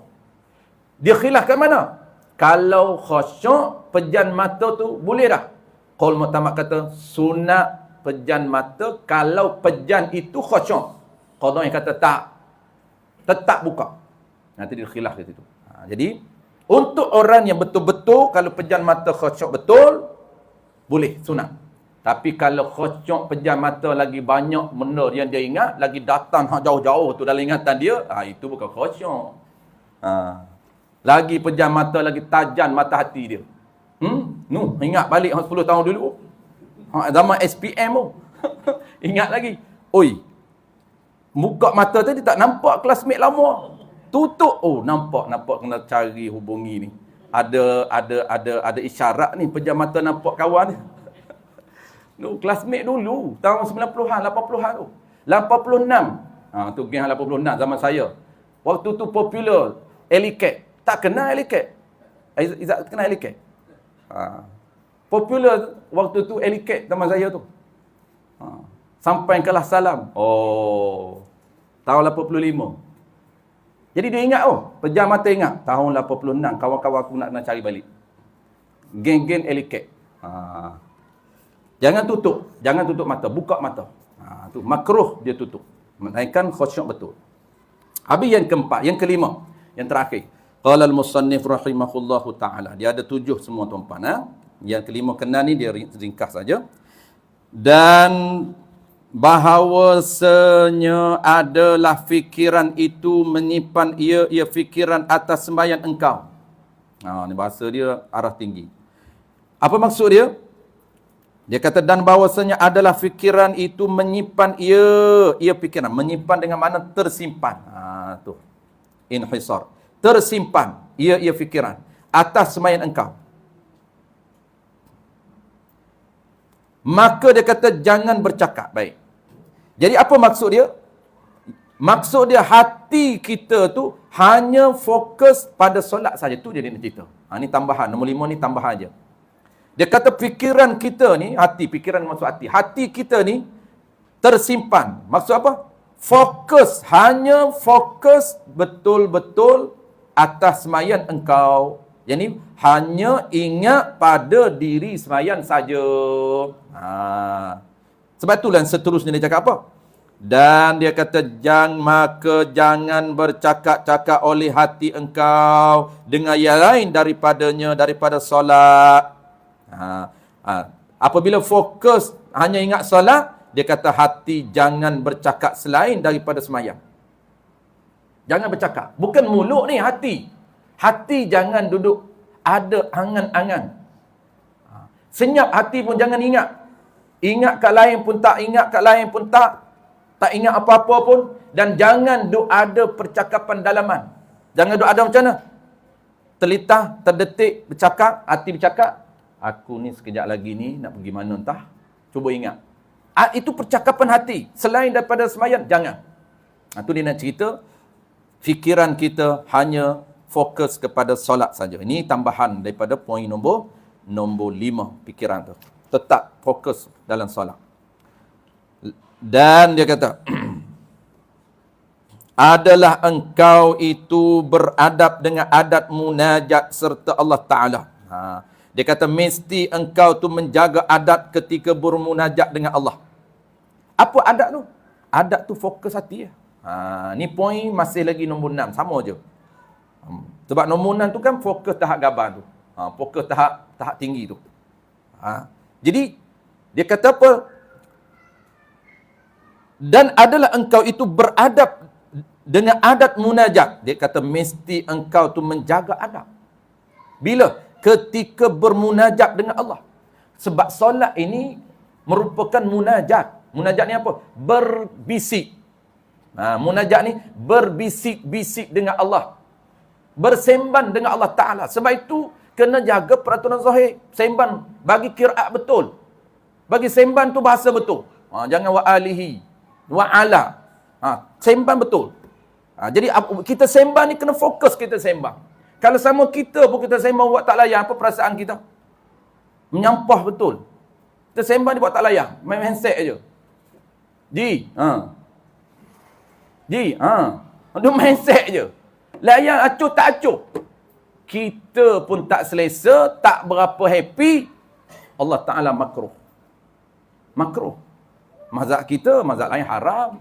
Dia khilaf kat mana? Kalau khusyuk, pejan mata tu boleh dah. Qaul Mu'tamad kata, sunat pejan mata kalau pejan itu khusyuk. Qadha yang kata tak. Tetap buka. Nanti dia khilaf kat situ. Jadi, untuk orang yang betul-betul, kalau pejan mata khusyuk betul, boleh, sunat. Tapi kalau khusyuk pejam mata lagi banyak benda yang dia ingat, lagi datang jauh-jauh tu dalam ingatan dia, itu bukan khusyuk. Lagi pejam mata, lagi tajam mata hati dia. Ingat balik 10 tahun dulu. Zaman SPM tu. Ingat lagi. Oi, buka mata tadi tak nampak classmate lama. Tutup. Oh, nampak kena cari hubungi ni. Ada isyarat ni pejam mata nampak kawan ni. Classmate dulu tahun 90-an, 80-an tu. 86. Tu geng 86 zaman saya. Waktu tu popular Elicat. Tak kenal Elicat? Izzat kenal Elicat? Popular waktu tu Elicat zaman saya tu. Sampai kelas salam. Oh. Tahun 85. Jadi dia ingat, pejam mata ingat. Tahun 86, kawan-kawan aku nak cari balik. Geng-geng eliket. Jangan tutup mata, buka mata. Tu makruh dia tutup. Menaikkan khusyuk betul. Habis yang keempat, yang kelima, yang terakhir. Qala al-musannif rahimahullahu ta'ala. Dia ada 7 semua tuan-tuan. Yang kelima kena ni dia ringkas saja. Dan bahawasanya adalah fikiran itu menyimpan ia fikiran atas sembahyang engkau. Ni bahasa dia arah tinggi. Apa maksud dia? Dia kata dan bahawasanya adalah fikiran itu menyimpan ia fikiran. Menyimpan dengan mana tersimpan. Tu. Inhisar. Tersimpan ia fikiran atas sembahyang engkau. Maka dia kata jangan bercakap. Baik. Jadi apa maksud dia? Maksud dia hati kita tu hanya fokus pada solat saja. Tu dia nak cerita. Ni tambahan. Nombor 5 ni tambahan aja. Dia kata fikiran kita ni, hati, fikiran maksud hati. Hati kita ni tersimpan. Maksud apa? Fokus. Hanya fokus betul-betul atas sembahyang engkau. Jadi hanya ingat pada diri sembahyang saja. Sebab itulah seterusnya dia cakap apa? Dan dia kata maka jangan bercakap-cakap oleh hati engkau dengan yang lain daripada solat. Apabila fokus hanya ingat solat, dia kata hati jangan bercakap selain daripada sembahyang. Jangan bercakap. Bukan mulut ni, hati. Hati jangan duduk ada angan-angan. Senyap hati pun jangan ingat. Ingat kat lain pun tak, ingat kat lain pun tak. Tak ingat apa-apa pun. Dan jangan duk ada percakapan dalaman. Jangan duk ada macam mana? Telitah, terdetik, bercakap, hati bercakap. Aku ni sekejap lagi ni nak pergi mana entah. Cuba ingat. Itu percakapan hati. Selain daripada sembahyang, jangan. Itu dia nak cerita. Fikiran kita hanya fokus kepada solat saja. Ini tambahan daripada poin nombor 5 fikiran tu. Tetap fokus dalam solat. Dan dia kata adalah engkau itu beradab dengan adat munajat serta Allah Ta'ala. Dia kata mesti engkau tu menjaga adat ketika bermunajat dengan Allah. Apa adat tu? Adat tu fokus hati. Ni poin masih lagi nombor 6. Sama je. Sebab nombor 6 tu kan fokus tahap gabar tu. Fokus tahap tinggi tu. Jadi, dia kata apa? Dan adalah engkau itu beradab dengan adat munajat. Dia kata mesti engkau tu menjaga adab. Bila? Ketika bermunajat dengan Allah. Sebab solat ini merupakan munajat. Munajat ni apa? Berbisik. Munajat ni berbisik-bisik dengan Allah. Bersembang dengan Allah Ta'ala. Sebab itu, kena jaga peraturan zahir. Sembang bagi qiraat betul. Bagi sembang tu bahasa betul. Jangan wa alihi, wa ala. Sembang betul. Jadi kita sembang ni kena fokus kita sembang. Kalau sama kita pun kita sembang buat tak layan, apa perasaan kita? Menyampah betul. Kita sembang dia buat tak layan. Main handset je. Dia main handset je. Layan acuh tak acuh. Kita pun tak selesa, tak berapa happy. Allah Ta'ala makruh. Makruh. Mazhab kita, mazhab lain haram.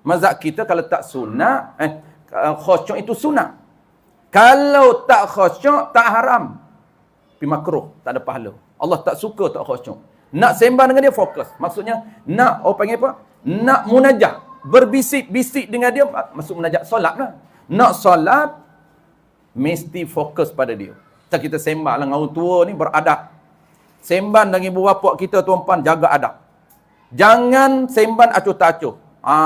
Mazhab kita kalau tak sunat, khusyuk itu sunat. Kalau tak khusyuk, tak haram. Tapi makruh, tak ada pahala. Allah tak suka tak khusyuk. Nak sembang dengan dia, fokus. Maksudnya, nak, panggil apa? Nak munajat. Berbisik-bisik dengan dia, masuk munajat solat lah. Nak solat, mesti fokus pada dia. Kita sembang dengan orang tua ni beradab. Sembang dengan ibu bapa kita, tuan-puan, jaga adab. Jangan sembang acuh tak acuh.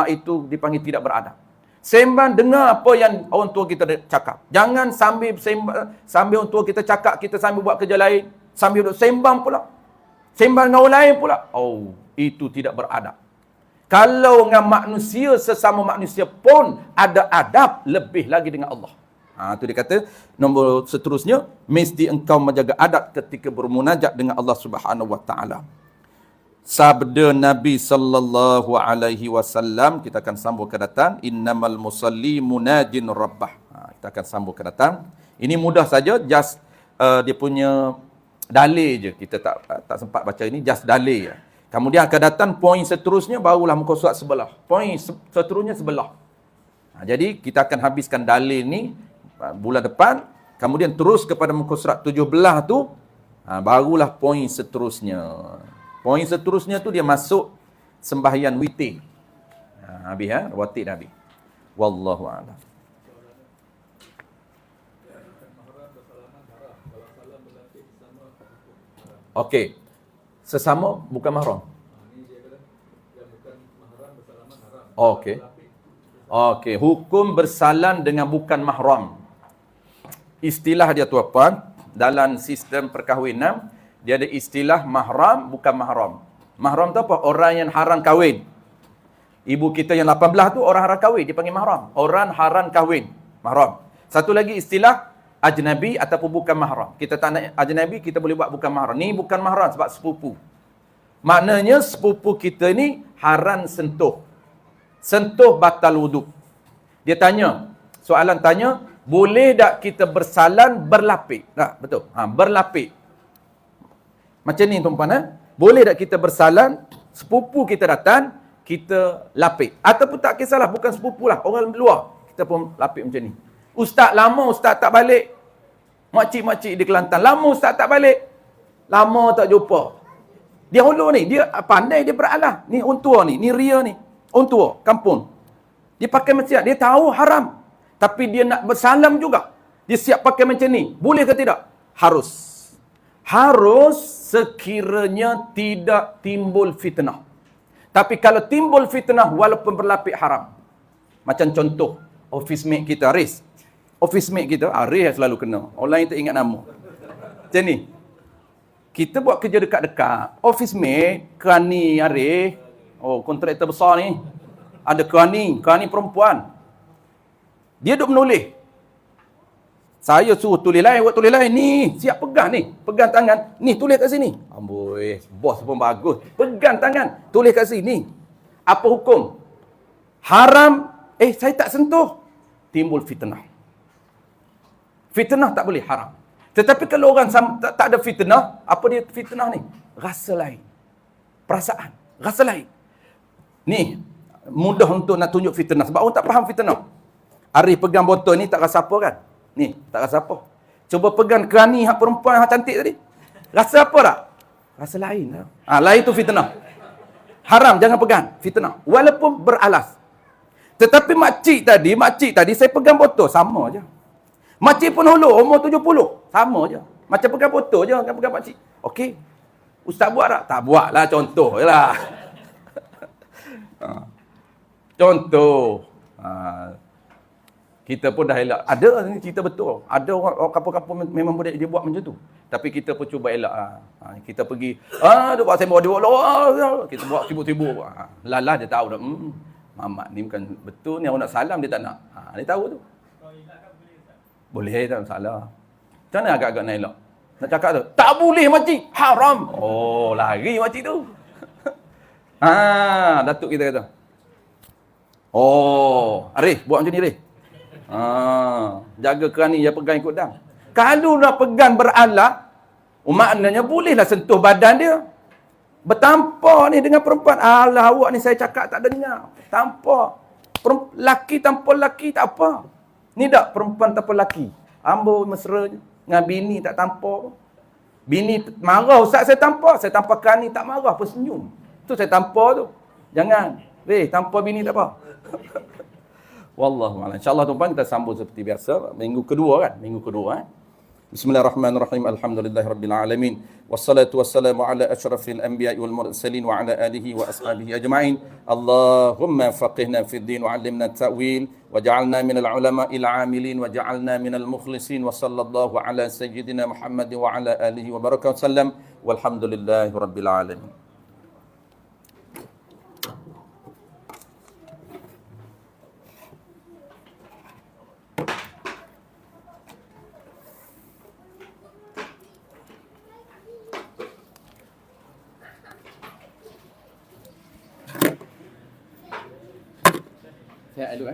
Itu dipanggil tidak beradab. Sembang dengar apa yang orang tua kita cakap. Jangan sambil sembang, sambil orang tua kita cakap, kita sambil buat kerja lain, sambil duduk sembang pula. Sembang dengan orang lain pula. Itu tidak beradab. Kalau dengan manusia, sesama manusia pun ada adab, lebih lagi dengan Allah. Itu dia kata, nombor seterusnya, mesti engkau menjaga adab ketika bermunajat dengan Allah Subhanahu Wa Ta'ala. sabda Nabi sallallahu alaihi wasallam, kita akan sambung ke datang, innamal musalli munajin rabbah. Kita akan sambung ke datang. Ini mudah saja, just dia punya dalil je. Kita tak sempat baca ini, just dalil je. Kemudian akan datang poin seterusnya, barulah muka surat sebelah. Poin seterusnya sebelah. Jadi kita akan habiskan dalil ni bulan depan, kemudian terus kepada muka surat 17 tu, barulah poin seterusnya. Poin seterusnya tu dia masuk sembahyang witir. Habis watir dah habis. Wallahu a'lam. Okey. Sesama bukan mahram. Okey. Okey, hukum bersalam dengan bukan mahram. Istilah dia tuan-puan, dalam sistem perkahwinan dia ada istilah mahram, bukan mahram. Mahram tu apa? Orang yang haram kahwin. Ibu kita yang 18 tu orang haram kahwin, dia panggil mahram. Orang haram kahwin, mahram. Satu lagi istilah ajnabi ataupun bukan mahram. Kita tak nak ajnabi, kita boleh buat bukan mahram. Ni bukan mahram sebab sepupu. Maknanya sepupu kita ni haram sentuh. Sentuh batal wuduk. Dia tanya, soalan tanya, boleh tak kita bersalam berlapik? Tak, betul. Berlapik. Macam ni tuan-puan, boleh tak kita bersalam, sepupu kita datang, kita lapik. Ataupun tak kisahlah, bukan sepupu lah, orang luar, kita pun lapik macam ni. Ustaz, lama ustaz tak balik. Makcik-makcik di Kelantan, lama ustaz tak balik. Lama tak jumpa. Dia hulu ni, dia pandai, dia beralah. Ni orang tua ni ria ni. Orang tua, kampung. Dia pakai macam dia tahu haram. Tapi dia nak bersalam juga. Dia siap pakai macam ni. Boleh ke tidak? Harus. Harus sekiranya tidak timbul fitnah. Tapi kalau timbul fitnah walaupun berlapik haram. Macam contoh, office mate kita, Aris. Office mate kita, Aris selalu kena. Orang lain tak ingat nama. Macam ni. Kita buat kerja dekat-dekat. Office mate, kerani Aris. Oh, kontraktor besar ni. Ada kerani perempuan. Dia duk menulis. Saya suruh tulis lain, buat tulis lain. Ni, siap pegang ni. Pegang tangan. Ni, tulis kat sini. Amboi, bos pun bagus. Pegang tangan. Tulis kat sini. Apa hukum? Haram. Saya tak sentuh. Timbul fitnah. Fitnah tak boleh, haram. Tetapi kalau orang tak ada fitnah, apa dia fitnah ni? Rasa lain. Perasaan. Rasa lain. Ni, mudah untuk nak tunjuk fitnah. Sebab orang tak faham fitnah. Arif pegang botol ni tak rasa apa kan? Ni, tak rasa apa. Cuba pegang kerani hak perempuan hak cantik tadi. Rasa apa tak? Rasa lain lah. Lain tu fitnah. Haram, jangan pegang. Fitnah. Walaupun beralas. Tetapi makcik tadi saya pegang botol. Sama je. Makcik pun hulu, umur 70. Sama je. Macam pegang botol je, kan pegang makcik. Okey. Ustaz buat tak? Tak buat lah, contoh je lah. Contoh. Kita pun dah elak. Ada ni cerita betul. Ada orang kampung-kampung memang boleh dia buat macam tu. Tapi kita pun cuba elak. Kita pergi, dia buat sembah, dia buat kita buat sibuk-sibuk. Lalah dia tahu dah. Mamat ni bukan betul ni, orang nak salam dia tak nak. Dia tahu tu. Boleh, tak masalah. Macam mana agak-agak nak elak? Nak cakap tu, tak boleh makcik, haram. Oh, lari makcik tu. Datuk kita kata. Oh, Arif, buat macam ni, Arif. Jaga kerani, dia pegang ikut dam. Kalau nak pegang beralat, maknanya bolehlah sentuh badan dia. Bertampar ni dengan perempuan. Alah, awak ni saya cakap tak dengar. Tampar. Laki tanpa laki tak apa. Ni tak perempuan tanpa laki. Ambo mesra je. Dengan bini tak tampar. Bini marah, ustaz saya tampar. Saya tampar kerani tak marah, apa senyum. Tu saya tampar tu. Jangan. Tampar bini tak apa. Wallahu'alam. InsyaAllah tuan-tuan kita sambung seperti biasa. Minggu kedua kan? Minggu kedua. Bismillahirrahmanirrahim. Alhamdulillahirabbil alamin. Wassalatu wassalamu ala asyrafil anbiya'i wal mursalin wa ala alihi wa ashabihi ajma'in. Allahumma faqihna fid din wa 'allimna at-ta'wil waj'alna minal ulama'il 'amilin waj'alna minal mukhlisin wa sallallahu ala sayyidina Muhammad wa ala alihi wa barakatuh sallam. Walhamdulillahirabbil alamin. ayat dulu